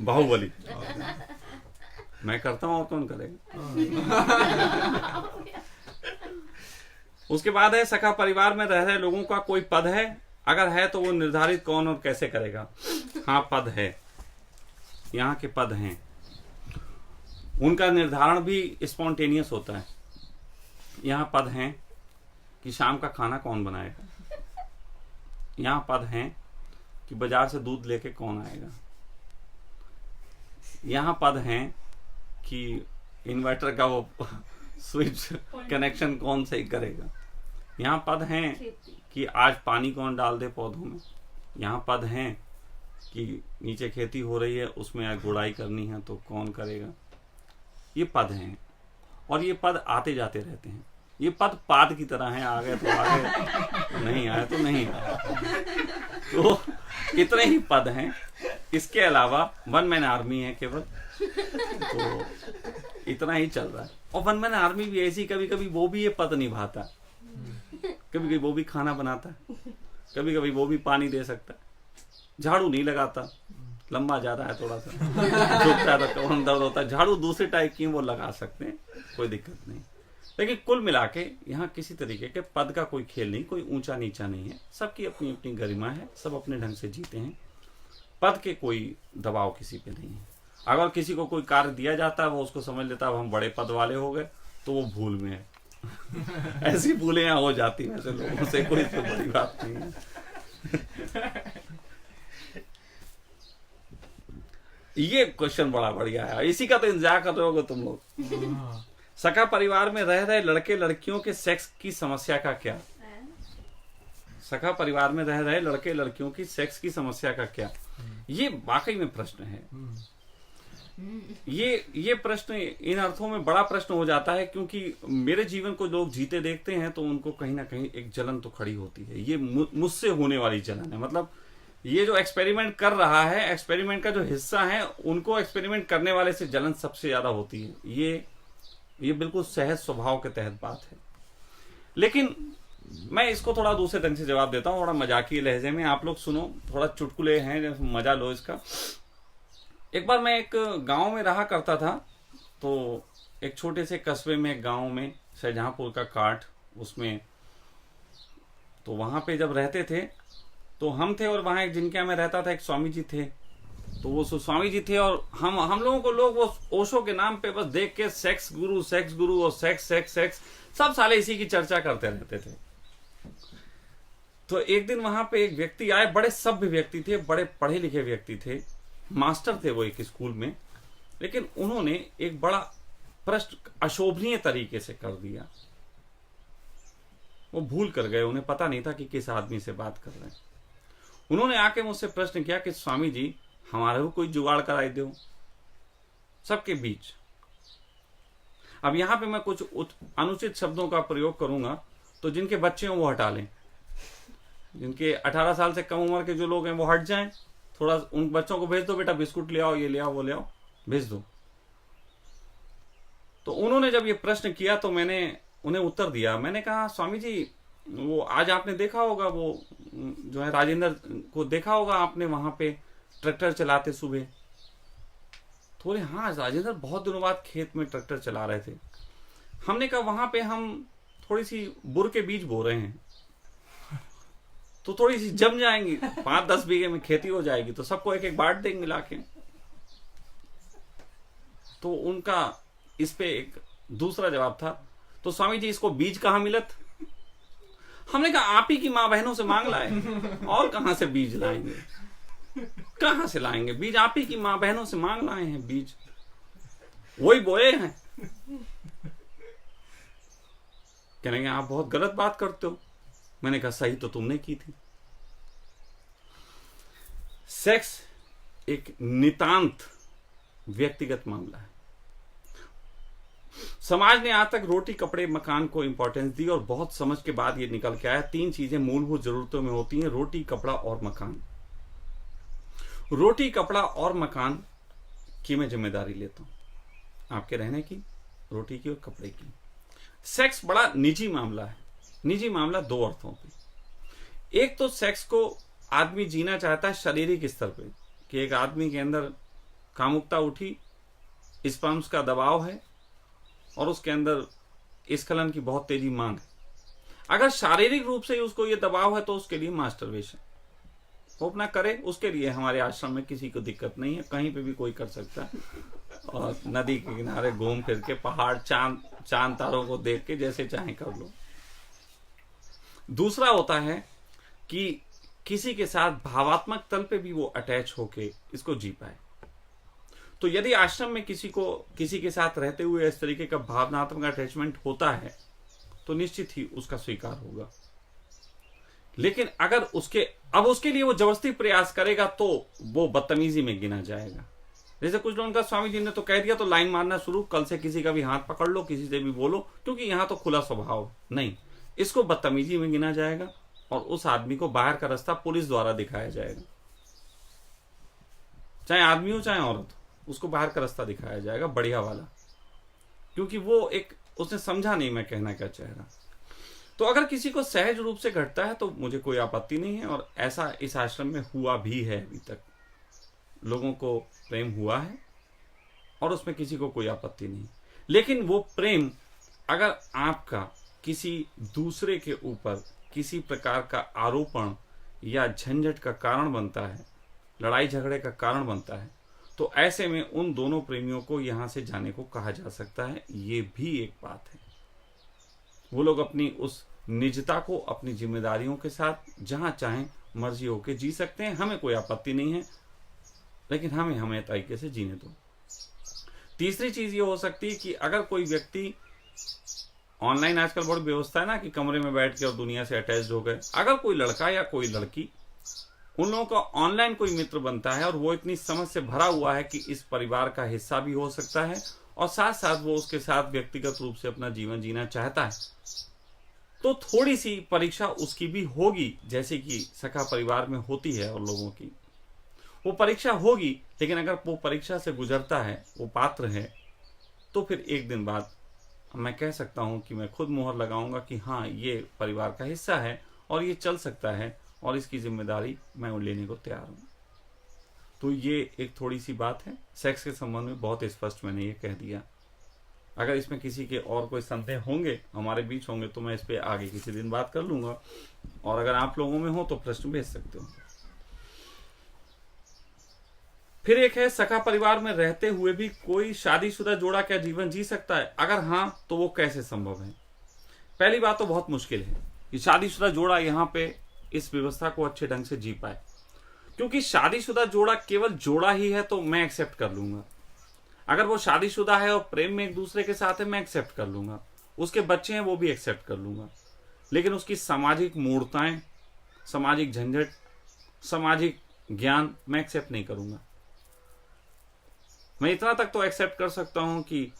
बाहुबली। मैं करता हूं और कौन करेगा? उसके बाद है सखा परिवार में रह रहे लोगों का कोई पद है, अगर है तो वो निर्धारित कौन और कैसे करेगा? हाँ, पद है, यहाँ के पद हैं, उनका निर्धारण भी स्पॉन्टेनियस होता है। यहाँ पद हैं कि शाम का खाना कौन बनाएगा, यहाँ पद हैं कि बाजार से दूध लेके कौन आएगा, यहाँ पद हैं कि इन्वर्टर का वो स्विच कनेक्शन कौन सही करेगा, यहाँ पद हैं कि आज पानी कौन डाल दे पौधों में, यहाँ पद हैं कि नीचे खेती हो रही है उसमें गुड़ाई करनी है तो कौन करेगा। ये पद हैं और ये पद आते जाते रहते हैं। ये पद पाद की तरह हैं, आ गए तो आ गए, नहीं आए तो नहीं आए। तो इतने ही पद हैं, इसके अलावा वन मैन आर्मी है केवल, तो इतना ही चल रहा है। और वन मैन आर्मी भी ऐसी, कभी कभी वो भी ये पद निभाता, कभी कभी वो भी खाना बनाता, कभी कभी वो भी पानी दे सकता, झाड़ू नहीं लगाता, लंबा ज्यादा है थोड़ा सा, झुकता है तो कौन दर्द होता है, झाड़ू दूसरे टाइप की वो लगा सकते हैं, कोई दिक्कत नहीं। लेकिन कुल मिला के यहाँ किसी तरीके के पद का कोई खेल नहीं, कोई ऊंचा नीचा नहीं है, सबकी अपनी अपनी गरिमा है, सब अपने ढंग से जीते हैं। पद के कोई दबाव किसी पे नहीं है। अगर किसी को कोई कार्य दिया जाता है वो उसको समझ लेता है हम बड़े पद वाले हो गए, तो वो भूल में है। ऐसी भूलें यहाँ हो जाती हैं ऐसे लोगों से, कोई तो बड़ी बात नहीं है। ये क्वेश्चन बड़ा बढ़िया है, इसी का तो इंतजार कर रहे होगे तुम लोग। सखा परिवार में रह रहे लड़के लड़कियों के सेक्स की समस्या का क्या? सखा परिवार में रह रहे लड़के लड़कियों की सेक्स की समस्या का क्या? ये वाकई में प्रश्न है। ये प्रश्न इन अर्थों में बड़ा प्रश्न हो जाता है क्योंकि मेरे जीवन को लोग जीते देखते हैं तो उनको कहीं ना कहीं एक जलन तो खड़ी होती है। ये मुझसे होने वाली जलन है, मतलब ये जो एक्सपेरिमेंट कर रहा है, एक्सपेरिमेंट का जो हिस्सा है, उनको एक्सपेरिमेंट करने वाले से जलन सबसे ज्यादा होती है। ये बिल्कुल सहज स्वभाव के तहत बात है। लेकिन मैं इसको थोड़ा दूसरे ढंग से जवाब देता हूँ, थोड़ा मजाकी लहजे में। आप लोग सुनो, थोड़ा चुटकुले हैं, मजा लो इसका। एक बार मैं एक गांव में रहा करता था, तो एक छोटे से कस्बे में, एक गांव में, शाहजहांपुर का काट, उसमें तो वहां पे जब रहते थे तो हम थे और वहां एक जिनके यहाँ मैं रहता था एक स्वामी जी थे, तो वो स्वामी जी थे और हम लोगों को लोग वो ओशो के नाम पे बस देख के सेक्स गुरु और सेक्स सेक्स सेक्स सब साले इसी की चर्चा करते रहते थे। तो एक दिन वहां पे एक व्यक्ति आए, बड़े सभ्य व्यक्ति थे, बड़े पढ़े लिखे व्यक्ति थे, मास्टर थे वो एक स्कूल में, लेकिन उन्होंने एक बड़ा प्रश्न अशोभनीय तरीके से कर दिया। वो भूल कर गए, उन्हें पता नहीं था कि किस आदमी से बात कर रहे हैं। उन्होंने आके मुझसे प्रश्न किया कि स्वामी जी हमारे को कोई जुगाड़ कराई दो सबके बीच। अब यहां पे मैं कुछ अनुचित शब्दों का प्रयोग करूंगा, तो जिनके बच्चे हों वो हटा लें, जिनके 18 साल से कम उम्र के जो लोग हैं वो हट जाएं, थोड़ा उन बच्चों को भेज दो, बेटा बिस्कुट ले आओ, ये ले आओ, वो ले आओ, भेज दो। तो उन्होंने जब ये प्रश्न किया तो मैंने उन्हें उत्तर दिया। मैंने कहा स्वामी जी वो आज आपने देखा होगा, वो जो है राजेंद्र को देखा होगा आपने वहां पे ट्रैक्टर चलाते सुबह। थोड़े हाँ राजेंद्र बहुत दिनों बाद खेत में ट्रैक्टर चला रहे थे। हमने कहा वहां पे हम थोड़ी सी बुर के बीज बो रहे हैं, तो थोड़ी सी जम जाएंगी, 5-10 बीघे में खेती हो जाएगी, तो सबको एक एक बांट देंगे मिला के। तो उनका इस पे एक दूसरा जवाब था, तो स्वामी जी इसको बीज कहाँ मिलत? हमने कहा आप ही की माँ बहनों से मांग लाए, और कहां से बीज लाएंगे, कहां से लाएंगे बीज? आप ही की माँ बहनों से मांग लाए हैं बीज, वही बोए हैं। कहेंगे आप बहुत गलत बात करते हो। मैंने कहा सही तो तुमने की थी। सेक्स एक नितांत व्यक्तिगत मामला है। समाज ने आज तक रोटी कपड़े मकान को इंपॉर्टेंस दी और बहुत समझ के बाद ये निकल के आया 3 चीजें मूलभूत जरूरतों में होती हैं, रोटी कपड़ा और मकान। रोटी कपड़ा और मकान की मैं जिम्मेदारी लेता हूं, आपके रहने की, रोटी की और कपड़े की। सेक्स बड़ा निजी मामला है। निजी मामला 2 अर्थों पे। एक तो सेक्स को आदमी जीना चाहता है शारीरिक स्तर पे, कि एक आदमी के अंदर कामुकता उठी, स्पर्म्स का दबाव है और उसके अंदर स्खलन की बहुत तेजी मांग है। अगर शारीरिक रूप से उसको ये दबाव है तो उसके लिए मास्टरबेशन वो अपना करे, उसके लिए हमारे आश्रम में किसी को दिक्कत नहीं है, कहीं पे भी कोई कर सकता है, और नदी के किनारे घूम फिर के पहाड़ चांद तारों को देख के जैसे चाहे कर लो। दूसरा होता है कि किसी के साथ भावात्मक तल पे भी वो अटैच होके इसको जी पाए। तो यदि आश्रम में किसी को किसी के साथ रहते हुए इस तरीके का भावनात्मक अटैचमेंट होता है तो निश्चित ही उसका स्वीकार होगा। लेकिन अगर उसके लिए वो जबरदस्ती प्रयास करेगा तो वो बदतमीजी में गिना जाएगा। जैसे कुछ लोगों का स्वामी जी ने तो कह दिया तो लाइन मारना शुरू, कल से किसी का भी हाथ पकड़ लो, किसी से भी बोलो, क्योंकि यहां तो खुला स्वभाव नहीं, इसको बदतमीजी में गिना जाएगा और उस आदमी को बाहर का रास्ता पुलिस द्वारा दिखाया जाएगा। चाहे आदमी हो चाहे औरत, उसको बाहर का रास्ता दिखाया जाएगा बढ़िया वाला, क्योंकि वो एक उसने समझा नहीं मैं कहना क्या चाह रहा। तो अगर किसी को सहज रूप से घटता है तो मुझे कोई आपत्ति नहीं है, और ऐसा इस आश्रम में हुआ भी है। अभी तक लोगों को प्रेम हुआ है और उसमें किसी को कोई आपत्ति नहीं। लेकिन वो प्रेम अगर आपका किसी दूसरे के ऊपर किसी प्रकार का आरोपण या झंझट का कारण बनता है, लड़ाई झगड़े का कारण बनता है, तो ऐसे में उन दोनों प्रेमियों को यहां से जाने को कहा जा सकता है। ये भी एक बात है। वो लोग अपनी उस निजता को अपनी जिम्मेदारियों के साथ जहां चाहें मर्जी होके जी सकते हैं, हमें कोई आपत्ति नहीं है, लेकिन हमें तरीके से जीने दो। तीसरी चीज ये हो सकती है कि अगर कोई व्यक्ति ऑनलाइन आजकल बड़ी व्यवस्था है ना कि कमरे में बैठ के और दुनिया से अटैच हो गए, अगर कोई लड़का या कोई लड़की उन लोगों का ऑनलाइन कोई मित्र बनता है और वो इतनी समझ से भरा हुआ है कि इस परिवार का हिस्सा भी हो सकता है और साथ साथ वो उसके साथ व्यक्तिगत रूप से अपना जीवन जीना चाहता है, तो थोड़ी सी परीक्षा उसकी भी होगी, जैसे कि सखा परिवार में होती है। और लोगों की वो परीक्षा होगी, लेकिन अगर वो परीक्षा से गुजरता है, वो पात्र है, तो फिर एक दिन बाद मैं कह सकता हूं कि मैं खुद मोहर लगाऊंगा कि हाँ ये परिवार का हिस्सा है और ये चल सकता है और इसकी जिम्मेदारी मैं लेने को तैयार हूं। तो ये एक थोड़ी सी बात है। सेक्स के संबंध में बहुत स्पष्ट मैंने ये कह दिया। अगर इसमें किसी के और कोई संदेह होंगे, हमारे बीच होंगे, तो मैं इस पे आगे किसी दिन बात कर लूंगा, और अगर आप लोगों में हो तो प्रश्न भेज सकते हो। फिर एक है, सखा परिवार में रहते हुए भी कोई शादीशुदा जोड़ा क्या जीवन जी सकता है? अगर हाँ तो वो कैसे संभव है? पहली बात तो बहुत मुश्किल है कि शादीशुदा जोड़ा यहाँ पे इस व्यवस्था को अच्छे ढंग से जी पाए, क्योंकि शादीशुदा जोड़ा केवल जोड़ा ही है तो मैं एक्सेप्ट कर लूंगा। अगर वो शादीशुदा है और प्रेम में एक दूसरे के साथ है, मैं एक्सेप्ट कर लूंगा। उसके बच्चे हैं, वो भी एक्सेप्ट कर लूंगा। लेकिन उसकी सामाजिक मूर्ताएं, सामाजिक झंझट, सामाजिक ज्ञान मैं एक्सेप्ट नहीं करूंगा। मैं इतना तक तो एक्सेप्ट कर सकता हूं कि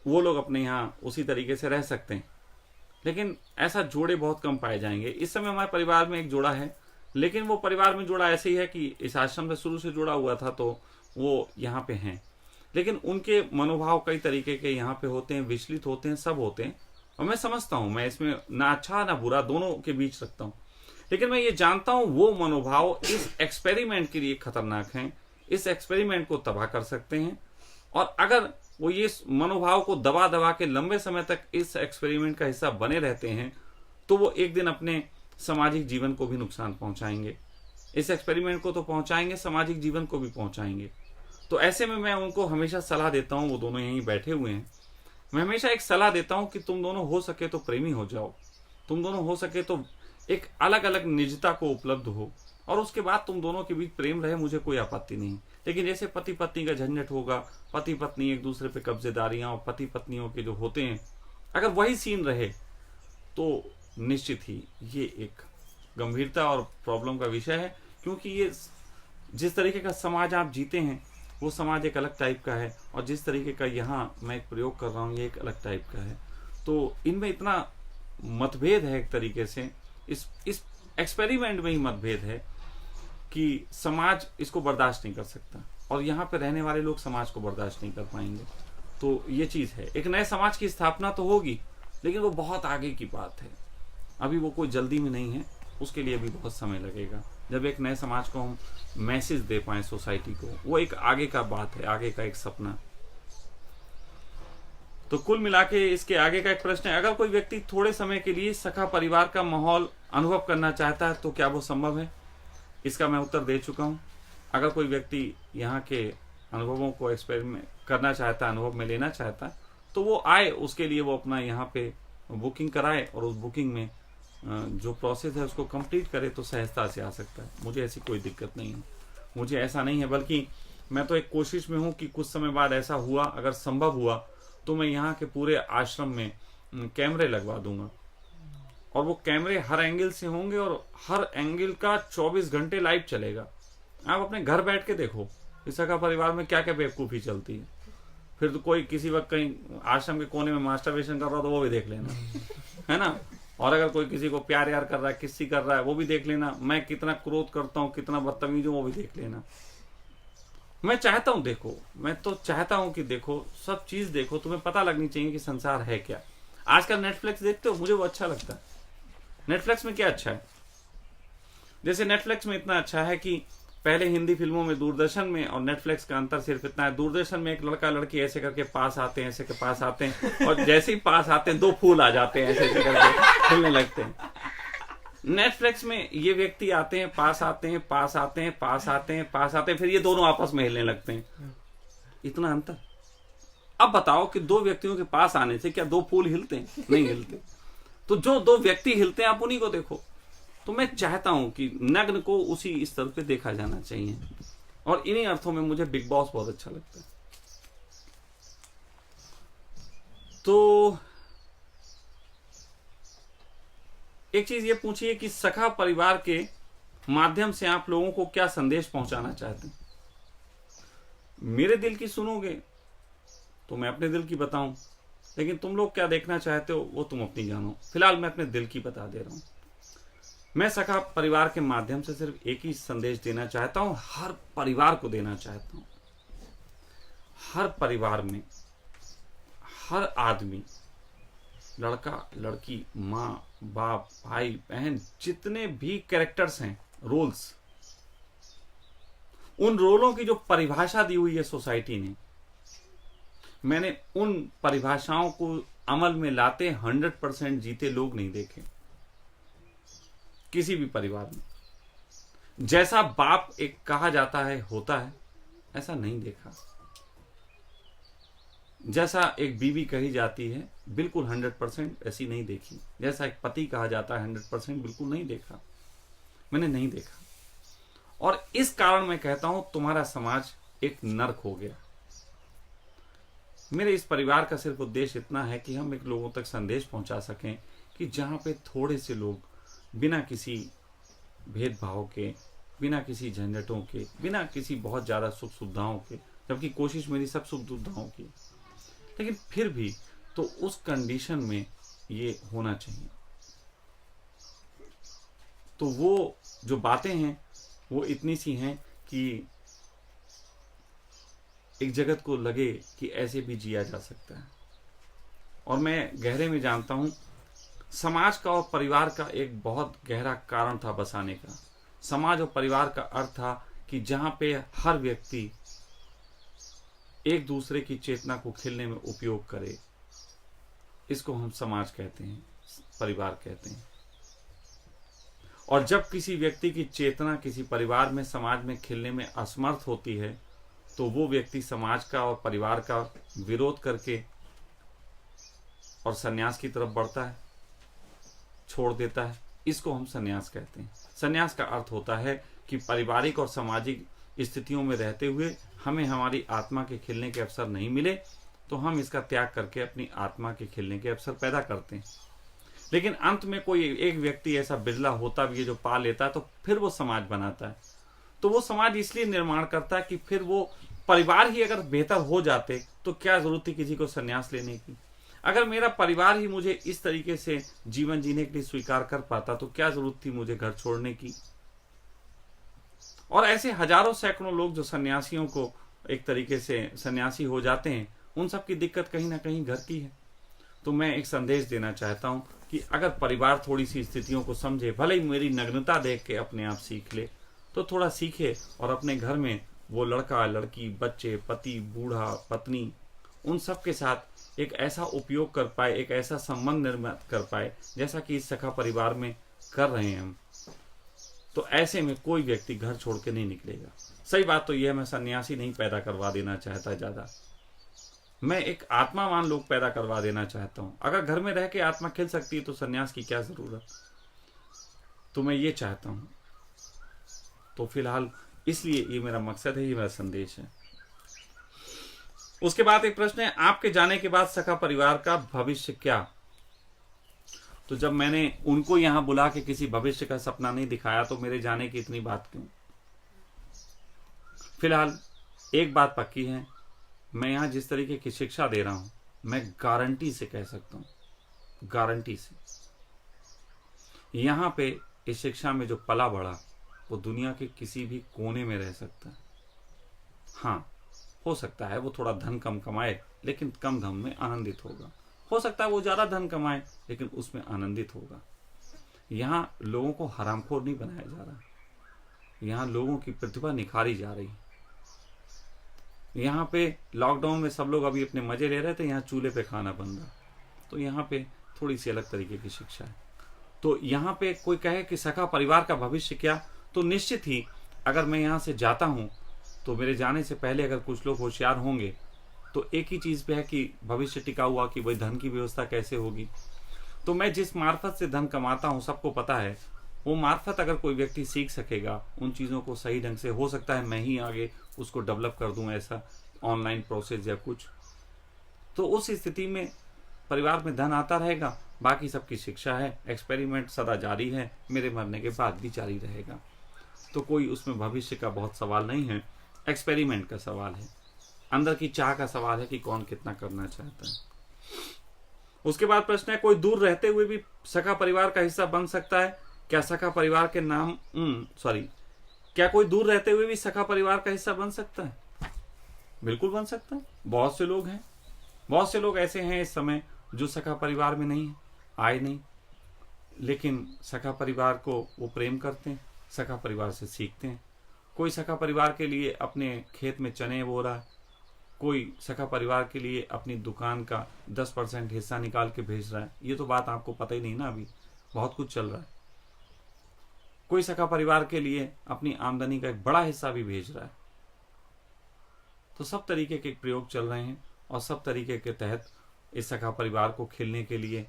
वो लोग अपने यहाँ उसी तरीके से रह सकते हैं, लेकिन ऐसा जोड़े बहुत कम पाए जाएंगे। इस समय हमारे परिवार में एक जोड़ा है, लेकिन वो परिवार में जोड़ा ऐसे ही है कि इस आश्रम से शुरू से जुड़ा हुआ था, तो वो यहाँ पे हैं, लेकिन उनके मनोभाव कई तरीके के यहाँ पे होते हैं, विचलित होते हैं, सब होते हैं। और मैं समझता हूँ, मैं इसमें ना अच्छा ना बुरा दोनों के बीच रखता हूँ, लेकिन मैं ये जानता हूँ वो मनोभाव इस एक्सपेरिमेंट के लिए खतरनाक हैं, इस एक्सपेरिमेंट को तबाह कर सकते हैं। और अगर वो ये मनोभाव को दबा दबा के लंबे समय तक इस एक्सपेरिमेंट का हिस्सा बने रहते हैं, तो वो एक दिन अपने सामाजिक जीवन को भी नुकसान पहुंचाएंगे। इस एक्सपेरिमेंट को तो पहुंचाएंगे, सामाजिक जीवन को भी पहुंचाएंगे। तो ऐसे में मैं उनको हमेशा सलाह देता हूं, वो दोनों यहीं बैठे हुए हैं, मैं हमेशा एक सलाह देता हूं कि तुम दोनों हो सके तो प्रेमी हो जाओ, तुम दोनों हो सके तो एक अलग अलग निजता को उपलब्ध हो, और उसके बाद तुम दोनों के बीच प्रेम रहे, मुझे कोई आपत्ति नहीं। लेकिन जैसे पति पत्नी का झंझट होगा, पति पत्नी एक दूसरे पे कब्जेदारियां और पति पत्नियों के जो होते हैं, अगर वही सीन रहे तो निश्चित ही ये एक गंभीरता और प्रॉब्लम का विषय है। क्योंकि ये जिस तरीके का समाज आप जीते हैं वो समाज एक अलग टाइप का है, और जिस तरीके का यहाँ मैं एक प्रयोग कर रहा हूँ ये एक अलग टाइप का है। तो इनमें इतना मतभेद है, एक तरीके से इस एक्सपेरिमेंट में ही मतभेद है कि समाज इसको बर्दाश्त नहीं कर सकता, और यहाँ पे रहने वाले लोग समाज को बर्दाश्त नहीं कर पाएंगे। तो ये चीज़ है, एक नए समाज की स्थापना तो होगी, लेकिन वो बहुत आगे की बात है, अभी वो कोई जल्दी में नहीं है, उसके लिए भी बहुत समय लगेगा। जब एक नए समाज को हम मैसेज दे पाए सोसाइटी को, वो एक आगे का बात है, आगे का एक सपना। तो कुल मिला के इसके आगे का एक प्रश्न है, अगर कोई व्यक्ति थोड़े समय के लिए सखा परिवार का माहौल अनुभव करना चाहता है तो क्या वो संभव है? इसका मैं उत्तर दे चुका हूं। अगर कोई व्यक्ति यहाँ के अनुभवों को एक्सपेरिमेंट करना चाहता है, अनुभव में लेना चाहता है, तो वो आए, उसके लिए वो अपना यहाँ पे बुकिंग कराए, और उस बुकिंग में जो प्रोसेस है उसको कंप्लीट करे तो सहजता से आ सकता है। मुझे ऐसी कोई दिक्कत नहीं है, मुझे ऐसा नहीं है, बल्कि मैं तो एक कोशिश में हूँ कि कुछ समय बाद ऐसा हुआ, अगर संभव हुआ तो मैं यहाँ के पूरे आश्रम में कैमरे लगवा दूंगा, और वो कैमरे हर एंगल से होंगे, और हर एंगल का 24 घंटे लाइव चलेगा। आप अपने घर बैठ के देखो इस सखा परिवार में क्या क्या बेवकूफ़ी चलती है। फिर तो कोई किसी वक्त कहीं आश्रम के कोने में मास्टरबेशन कर रहा हो तो वो भी देख लेना, है ना। और अगर कोई किसी को प्यार यार कर रहा है, किस्सी कर रहा है, वो भी देख लेना। मैं कितना क्रोध करता हूँ, कितना बदतमीज हूँ, वो भी देख लेना। मैं चाहता हूँ देखो, मैं तो चाहता हूँ कि देखो, सब चीज देखो, तुम्हें पता लगनी चाहिए कि संसार है क्या। आजकल नेटफ्लिक्स देखते हो, मुझे वो अच्छा लगता है। नेटफ्लिक्स में क्या अच्छा है, जैसे नेटफ्लिक्स में इतना अच्छा है कि पहले हिंदी फिल्मों में, दूरदर्शन में और नेटफ्लिक्स का अंतर सिर्फ इतना है, दूरदर्शन में एक लड़का लड़की ऐसे करके पास आते हैं, ऐसे के पास आते हैं, और जैसे ही पास आते हैं 2 फूल आ जाते हैं, ऐसे ऐसे करके खुलने लगते हैं। नेटफ्लिक्स में ये व्यक्ति आते हैं, पास आते हैं, पास आते हैं, पास आते हैं, पास आते हैं, फिर ये दोनों आपस में हिलने लगते हैं। इतना अंतर। अब बताओ कि 2 व्यक्तियों के पास आने से क्या 2 फूल हिलते हैं? नहीं हिलते। तो जो 2 व्यक्ति हिलते हैं आप उन्हीं को देखो। तो मैं चाहता हूं कि नग्न को उसी स्तर पे देखा जाना चाहिए, और इन्हीं अर्थों में मुझे बिग बॉस बहुत अच्छा लगता है। तो एक चीज ये पूछिए कि सखा परिवार के माध्यम से आप लोगों को क्या संदेश पहुंचाना चाहते हैं? मेरे दिल की सुनोगे तो मैं अपने दिल की बताऊं, लेकिन तुम लोग क्या देखना चाहते हो वो तुम अपनी जानो। फिलहाल मैं अपने दिल की बता दे रहा हूं। मैं सखा परिवार के माध्यम से सिर्फ एक ही संदेश देना चाहता हूं, हर परिवार को देना चाहता हूं। हर परिवार में हर आदमी, लड़का लड़की, माँ बाप, भाई बहन, जितने भी कैरेक्टर्स हैं, रोल्स, उन रोलों की जो परिभाषा दी हुई है सोसाइटी ने, मैंने उन परिभाषाओं को अमल में लाते 100% जीते लोग नहीं देखे किसी भी परिवार में। जैसा बाप एक कहा जाता है होता है, ऐसा नहीं देखा। जैसा एक बीवी कही जाती है बिल्कुल 100% ऐसी नहीं देखी। जैसा एक पति कहा जाता है 100% बिल्कुल नहीं देखा, मैंने नहीं देखा। और इस कारण मैं कहता हूं तुम्हारा समाज एक नर्क हो गया। मेरे इस परिवार का सिर्फ उद्देश्य इतना है कि हम एक लोगों तक संदेश पहुंचा सकें कि जहां पे थोड़े से लोग बिना किसी भेदभाव के, बिना किसी झंझटों के, बिना किसी बहुत ज्यादा सुख सुविधाओं के, जबकि कोशिश मेरी सब सुख सुविधाओं की, लेकिन फिर भी तो उस कंडीशन में ये होना चाहिए। तो वो जो बातें हैं वो इतनी सी हैं कि एक जगत को लगे कि ऐसे भी जिया जा सकता है। और मैं गहरे में जानता हूं समाज का और परिवार का एक बहुत गहरा कारण था बसाने का। समाज और परिवार का अर्थ था कि जहां पे हर व्यक्ति एक दूसरे की चेतना को खिलने में उपयोग करे, इसको हम समाज कहते हैं, परिवार कहते हैं। और जब किसी व्यक्ति की चेतना किसी परिवार में, समाज में खिलने में असमर्थ होती है तो वो व्यक्ति समाज का और परिवार का विरोध करके और सन्यास की तरफ बढ़ता है, छोड़ देता है। इसको हम सन्यास कहते हैं। सन्यास का अर्थ होता है कि पारिवारिक और सामाजिक स्थितियों में रहते हुए हमें हमारी आत्मा के खिलने के अवसर नहीं मिले तो हम इसका त्याग करके अपनी आत्मा के खिलने के अवसर पैदा करते हैं। लेकिन अंत में कोई एक व्यक्ति ऐसा बिरला होता भी है जो पा लेता है, तो फिर वो समाज बनाता है। तो वो समाज इसलिए निर्माण करता है कि फिर वो परिवार ही अगर बेहतर हो जाते तो क्या जरूरत थी किसी को सन्यास लेने की। अगर मेरा परिवार ही मुझे इस तरीके से जीवन जीने के लिए स्वीकार कर पाता तो क्या जरूरत थी मुझे घर छोड़ने की। और ऐसे हजारों सैकड़ों लोग जो सन्यासियों को एक तरीके से सन्यासी हो जाते हैं, उन सब की दिक्कत कहीं ना कहीं घर की है। तो मैं एक संदेश देना चाहता हूं कि अगर परिवार थोड़ी सी स्थितियों को समझे, भले ही मेरी नग्नता देख के अपने आप सीख ले, तो थोड़ा सीखे और अपने घर में वो लड़का, लड़की, बच्चे, पति, बूढ़ा, पत्नी, उन सब के साथ एक ऐसा उपयोग कर पाए, एक ऐसा संबंध निर्मित कर पाए जैसा कि इस सखा परिवार में कर रहे हैं हम। तो ऐसे में कोई व्यक्ति घर छोड़ के नहीं निकलेगा। सही बात तो यह है, मैं सन्यासी नहीं पैदा करवा देना चाहता ज्यादा, मैं एक आत्मावान लोग पैदा करवा देना चाहता हूं। अगर घर में रह के आत्मा खिल सकती है तो सन्यास की क्या जरूरत। तो मैं ये चाहता हूं। तो फिलहाल इसलिए ये मेरा मकसद है, ये मेरा संदेश है। उसके बाद एक प्रश्न है, आपके जाने के बाद सखा परिवार का भविष्य क्या। तो जब मैंने उनको यहां बुला के किसी भविष्य का सपना नहीं दिखाया तो मेरे जाने की इतनी बात क्यों। फिलहाल एक बात पक्की है, मैं यहां जिस तरीके की शिक्षा दे रहा हूं, मैं गारंटी से कह सकता हूं, गारंटी से, यहां पे इस शिक्षा में जो पला बढ़ा वो दुनिया के किसी भी कोने में रह सकता है। हाँ, हो सकता है वो थोड़ा धन कम कमाए लेकिन कम धन में आनंदित होगा। हो सकता है वो ज्यादा धन कमाए लेकिन उसमें आनंदित होगा। यहां लोगों को हरामखोर नहीं बनाया जा रहा, यहां लोगों की प्रतिभा निखारी जा रही। यहाँ पे लॉकडाउन में सब लोग अभी अपने मजे ले रहे थे, यहाँ चूल्हे पे खाना बन रहा। तो यहाँ पे थोड़ी सी अलग तरीके की शिक्षा है। तो यहाँ पे कोई कहे कि सखा परिवार का भविष्य क्या, तो निश्चित ही अगर मैं यहाँ से जाता हूँ तो मेरे जाने से पहले अगर कुछ लोग होशियार होंगे तो एक ही चीज पे है कि भविष्य टिका हुआ कि भाई धन की व्यवस्था कैसे होगी। तो मैं जिस मार्फत से धन कमाता हूँ सबको पता है, वो मार्फत अगर कोई व्यक्ति सीख सकेगा उन चीजों को सही ढंग से, हो सकता है मैं ही आगे उसको डेवलप कर दूं, ऐसा ऑनलाइन प्रोसेस या कुछ। तो उस स्थिति में परिवार में धन आता रहेगा, बाकी सबकी शिक्षा है, एक्सपेरिमेंट सदा जारी है, मेरे मरने के बाद भी जारी रहेगा। तो कोई उसमें भविष्य का बहुत सवाल नहीं है, एक्सपेरिमेंट का सवाल है, अंदर की चाह का सवाल है कि कौन कितना करना चाहता है। उसके बाद प्रश्न है, कोई दूर रहते हुए भी सखा परिवार का हिस्सा बन सकता है क्या। सखा परिवार के नाम क्या कोई दूर रहते हुए भी सखा परिवार का हिस्सा बन सकता है। बिल्कुल बन सकता है। बहुत से लोग हैं, बहुत से लोग ऐसे हैं इस समय जो सखा परिवार में नहीं है, आए नहीं, लेकिन सखा परिवार को वो प्रेम करते हैं, सखा परिवार से सीखते हैं। कोई सखा परिवार के लिए अपने खेत में चने बो रहा है, कोई सखा परिवार के लिए अपनी दुकान का 10% हिस्सा निकाल के भेज रहा है, ये तो बात आपको पता ही नहीं ना, अभी बहुत कुछ चल रहा है। कोई सखा परिवार के लिए अपनी आमदनी का एक बड़ा हिस्सा भी भेज रहा है। तो सब तरीके के प्रयोग चल रहे हैं और सब तरीके के तहत इस सखा परिवार को खेलने के लिए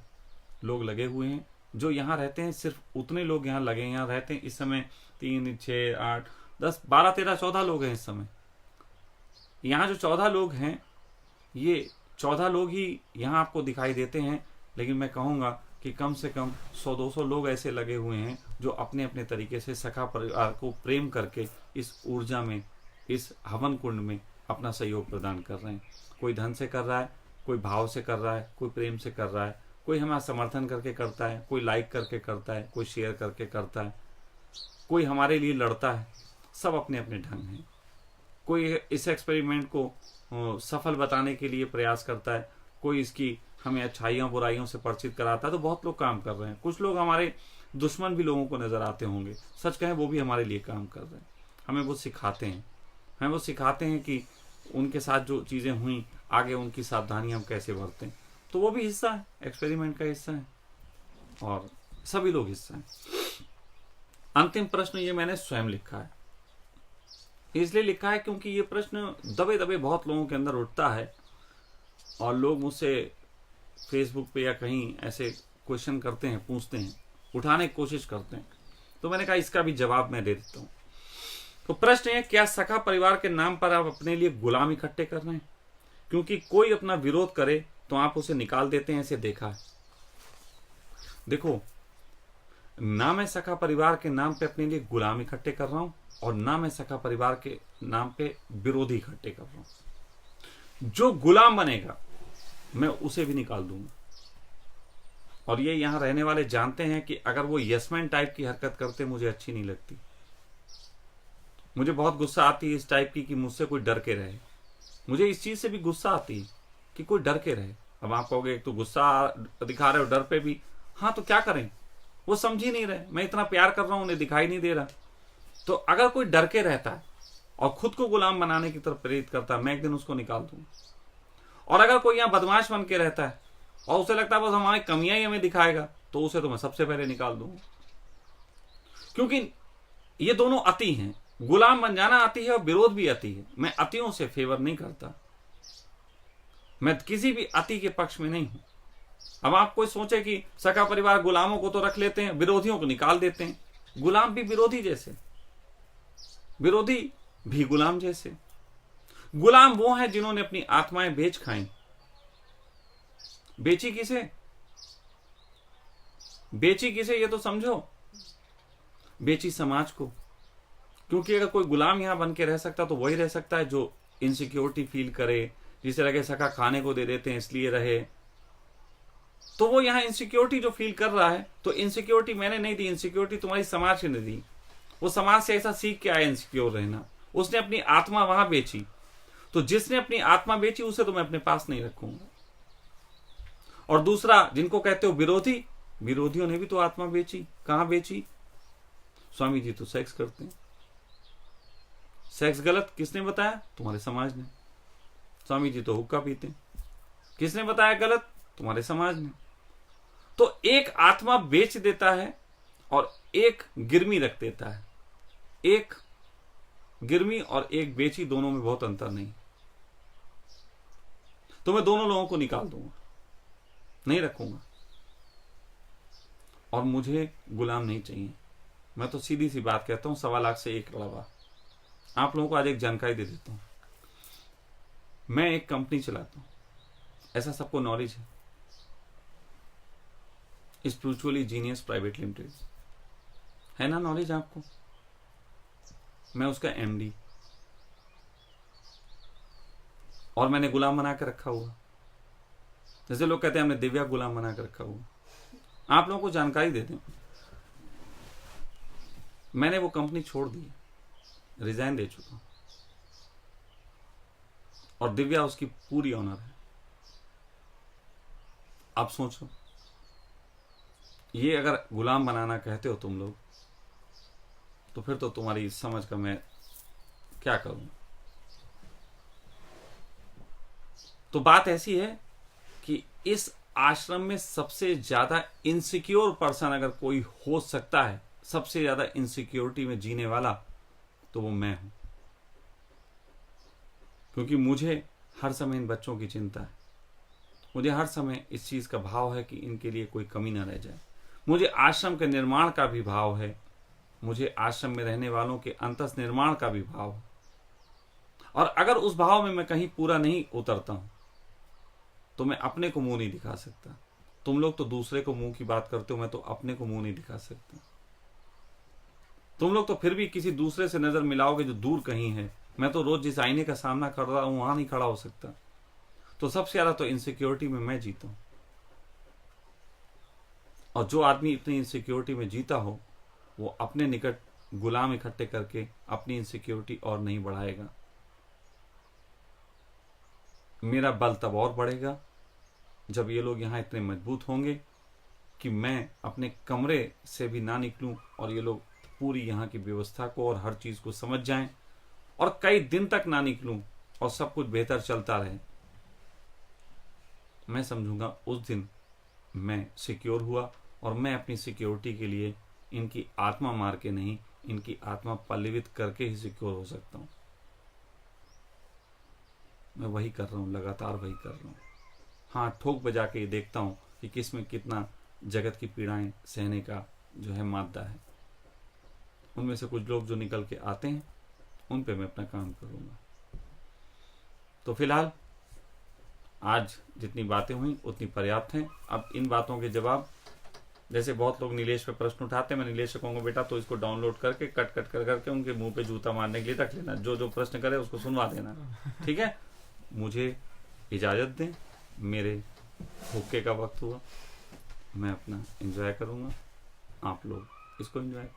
लोग लगे हुए हैं। जो यहाँ रहते हैं सिर्फ उतने लोग यहाँ लगे हैं, यहाँ रहते हैं इस समय 3, 6, 8, 10, 12, 13, 14 लोग हैं इस समय। यहाँ जो 14 लोग हैं, ये 14 लोग ही यहाँ आपको दिखाई देते हैं, लेकिन मैं कहूँगा कि कम से कम 100-200 लोग ऐसे लगे हुए हैं जो अपने अपने तरीके से सखा परिवार को प्रेम करके इस ऊर्जा में, इस हवन कुंड में अपना सहयोग प्रदान कर रहे हैं। कोई धन से कर रहा है, कोई भाव से कर रहा है, कोई प्रेम से कर रहा है, कोई हमारा समर्थन करके करता है, कोई लाइक करके करता है, कोई शेयर करके करता है, कोई हमारे लिए लड़ता है। सब अपने अपने ढंग हैं। कोई इस एक्सपेरिमेंट को सफल बताने के लिए प्रयास करता है, कोई इसकी हमें अच्छाइयों बुराइयों से परिचित कराता है। तो बहुत लोग काम कर रहे हैं। कुछ लोग हमारे दुश्मन भी लोगों को नजर आते होंगे, सच कहें वो भी हमारे लिए काम कर रहे हैं। हमें वो सिखाते हैं, हमें वो सिखाते हैं कि उनके साथ जो चीजें हुई आगे उनकी सावधानी हम कैसे बरतें। तो वो भी हिस्सा है, एक्सपेरिमेंट का हिस्सा है और सभी लोग हिस्सा हैं। अंतिम प्रश्न ये मैंने स्वयं लिखा है, इसलिए लिखा है क्योंकि ये प्रश्न दबे दबे बहुत लोगों के अंदर उठता है और लोग मुझसे फेसबुक पे या कहीं ऐसे क्वेश्चन करते हैं, पूछते हैं, उठाने की कोशिश करते हैं। तो मैंने कहा इसका भी जवाब मैं दे देता हूं। तो प्रश्न है, क्या सखा परिवार के नाम पर आप अपने लिए गुलाम इकट्ठे कर रहे हैं? क्योंकि कोई अपना विरोध करे तो आप उसे निकाल देते हैं, ऐसे देखा है। देखो, ना मैं सखा परिवार के नाम पे अपने लिए गुलाम इकट्ठे कर रहा हूं और ना मैं सखा परिवार के नाम पे विरोधी इकट्ठे कर रहा हूं। जो गुलाम बनेगा मैं उसे भी निकाल दूंगा। और ये यहां रहने वाले जानते हैं कि अगर वो यसमैन टाइप की हरकत करते मुझे अच्छी नहीं लगती। मुझे बहुत गुस्सा आती है इस टाइप की कि मुझसे कोई डर के रहे। मुझे इस चीज से भी गुस्सा आती है कि कोई डर के रहे। अब आप कहोगे एक तो गुस्सा दिखा रहे हो, डर पे भी, हाँ तो क्या करें, वो समझ ही नहीं रहे। मैं इतना प्यार कर रहा हूं, उन्हें दिखाई नहीं दे रहा। तो अगर कोई डर के रहता है और खुद को गुलाम बनाने की तरफ प्रेरित करता है, मैं एक दिन उसको निकाल दूंगा। और अगर कोई यहाँ बदमाश बन के रहता है और उसे लगता है बस हमारी कमियां ही हमें दिखाएगा, तो उसे तो मैं सबसे पहले निकाल दूंगा। क्योंकि ये दोनों अति हैं। गुलाम बन जाना अति है और विरोध भी अति है। मैं अतियों से फेवर नहीं करता, मैं किसी भी अति के पक्ष में नहीं हूं। अब आप कोई सोचे कि सखा परिवार गुलामों को तो रख लेते हैं, विरोधियों को निकाल देते हैं। गुलाम भी विरोधी जैसे, विरोधी भी गुलाम जैसे। गुलाम वो हैं जिन्होंने अपनी आत्माएं बेच खाई। बेची किसे? बेची किसे ये तो समझो। बेची समाज को। क्योंकि अगर कोई गुलाम यहां बन के रह सकता तो वही रह सकता है जो इनसिक्योरिटी फील करे, जिसे लगे सखा खाने को दे देते हैं इसलिए रहे। तो वो यहां इनसिक्योरिटी जो फील कर रहा है, तो इनसिक्योरिटी मैंने नहीं दी, इनसिक्योरिटी तुम्हारी समाज ने दी। वो समाज से ऐसा सीख के आया इनसिक्योर रहना। उसने अपनी आत्मा वहां बेची। तो जिसने अपनी आत्मा बेची उसे तो मैं अपने पास नहीं रखूंगा। और दूसरा, जिनको कहते हो विरोधी, विरोधियों ने भी तो आत्मा बेची। कहां बेची? स्वामी जी तो सेक्स करते हैं। सेक्स गलत किसने बताया? तुम्हारे समाज ने। स्वामी जी तो हुक्का पीते हैं। किसने बताया गलत? तुम्हारे समाज ने। तो एक आत्मा बेच देता है और एक गिरमी रख देता है। एक गिरमी और एक बेची, दोनों में बहुत अंतर नहीं। तो मैं दोनों लोगों को निकाल दूंगा, नहीं रखूंगा। और मुझे गुलाम नहीं चाहिए। मैं तो सीधी सी बात कहता हूं, 1.25 लाख से एक लड़वा। आप लोगों को आज एक जानकारी दे देता हूं। मैं एक कंपनी चलाता हूं, ऐसा सबको नॉलेज है, स्पिरिचुअली जीनियस प्राइवेट लिमिटेड, है ना नॉलेज आपको? मैं उसका एमडी, और मैंने गुलाम बना के रखा हुआ। जैसे लोग कहते हैं हमने दिव्या गुलाम बना के रखा हुआ। आप लोगों को जानकारी देते हैं, मैंने वो कंपनी छोड़ दी, रिजाइन दे चुका हूं, और दिव्या उसकी पूरी ऑनर है। आप सोचो, ये अगर गुलाम बनाना कहते हो तुम लोग, तो फिर तो तुम्हारी समझ का मैं क्या करूं। तो बात ऐसी है कि इस आश्रम में सबसे ज्यादा इनसिक्योर पर्सन अगर कोई हो सकता है, सबसे ज्यादा इनसिक्योरिटी में जीने वाला, तो वो मैं हूं। क्योंकि मुझे हर समय इन बच्चों की चिंता है, मुझे हर समय इस चीज का भाव है कि इनके लिए कोई कमी ना रह जाए, मुझे आश्रम के निर्माण का भी भाव है, मुझे आश्रम में रहने वालों के अंतस निर्माण का भी भाव है। और अगर उस भाव में मैं कहीं पूरा नहीं उतरता हूं तो मैं अपने को मुंह नहीं दिखा सकता। तुम लोग तो दूसरे को मुंह की बात करते हो, मैं तो अपने को मुंह नहीं दिखा सकता। तुम लोग तो फिर भी किसी दूसरे से नजर मिलाओगे जो दूर कहीं है, मैं तो रोज जिस आईने का सामना कर रहा हूं वहां नहीं खड़ा हो सकता। तो सबसे ज्यादा तो इनसिक्योरिटी में मैं जीता हूं। और जो आदमी इतनी इनसिक्योरिटी में जीता हो वो अपने निकट गुलाम इकट्ठे करके अपनी इनसिक्योरिटी और नहीं बढ़ाएगा। मेरा बल तब और बढ़ेगा जब ये लोग यहां इतने मजबूत होंगे कि मैं अपने कमरे से भी ना निकलूं और ये लोग पूरी यहाँ की व्यवस्था को और हर चीज को समझ जाएं और कई दिन तक ना निकलूं और सब कुछ बेहतर चलता रहे। मैं समझूंगा उस दिन मैं सिक्योर हुआ और मैं अपनी सिक्योरिटी के लिए इनकी आत्मा मार के नहीं, इनकी आत्मा पल्लवित करके ही सिक्योर हो सकता हूं। मैं वही कर रहा हूं, लगातार वही कर रहा हूं। हाँ, ठोक बजा के देखता हूं कि किस में कितना जगत की पीड़ाएं सहने का जो है मादा है। उनमें से कुछ लोग जो निकल के आते हैं उन पे मैं अपना काम करूंगा। तो फिलहाल आज जितनी बातें हुई उतनी पर्याप्त हैं। अब इन बातों के जवाब, जैसे बहुत लोग नीलेश पे प्रश्न उठाते हैं, मैं नीलेश से कहूंगा बेटा तो इसको डाउनलोड करके कट करके उनके मुंह पे जूता मारने के लिए रख लेना, जो जो प्रश्न करे उसको सुनवा देना, ठीक है। मुझे इजाजत दें, मेरे हुक्के का वक्त हुआ, मैं अपना एंजॉय करूंगा, आप लोग इसको एंजॉय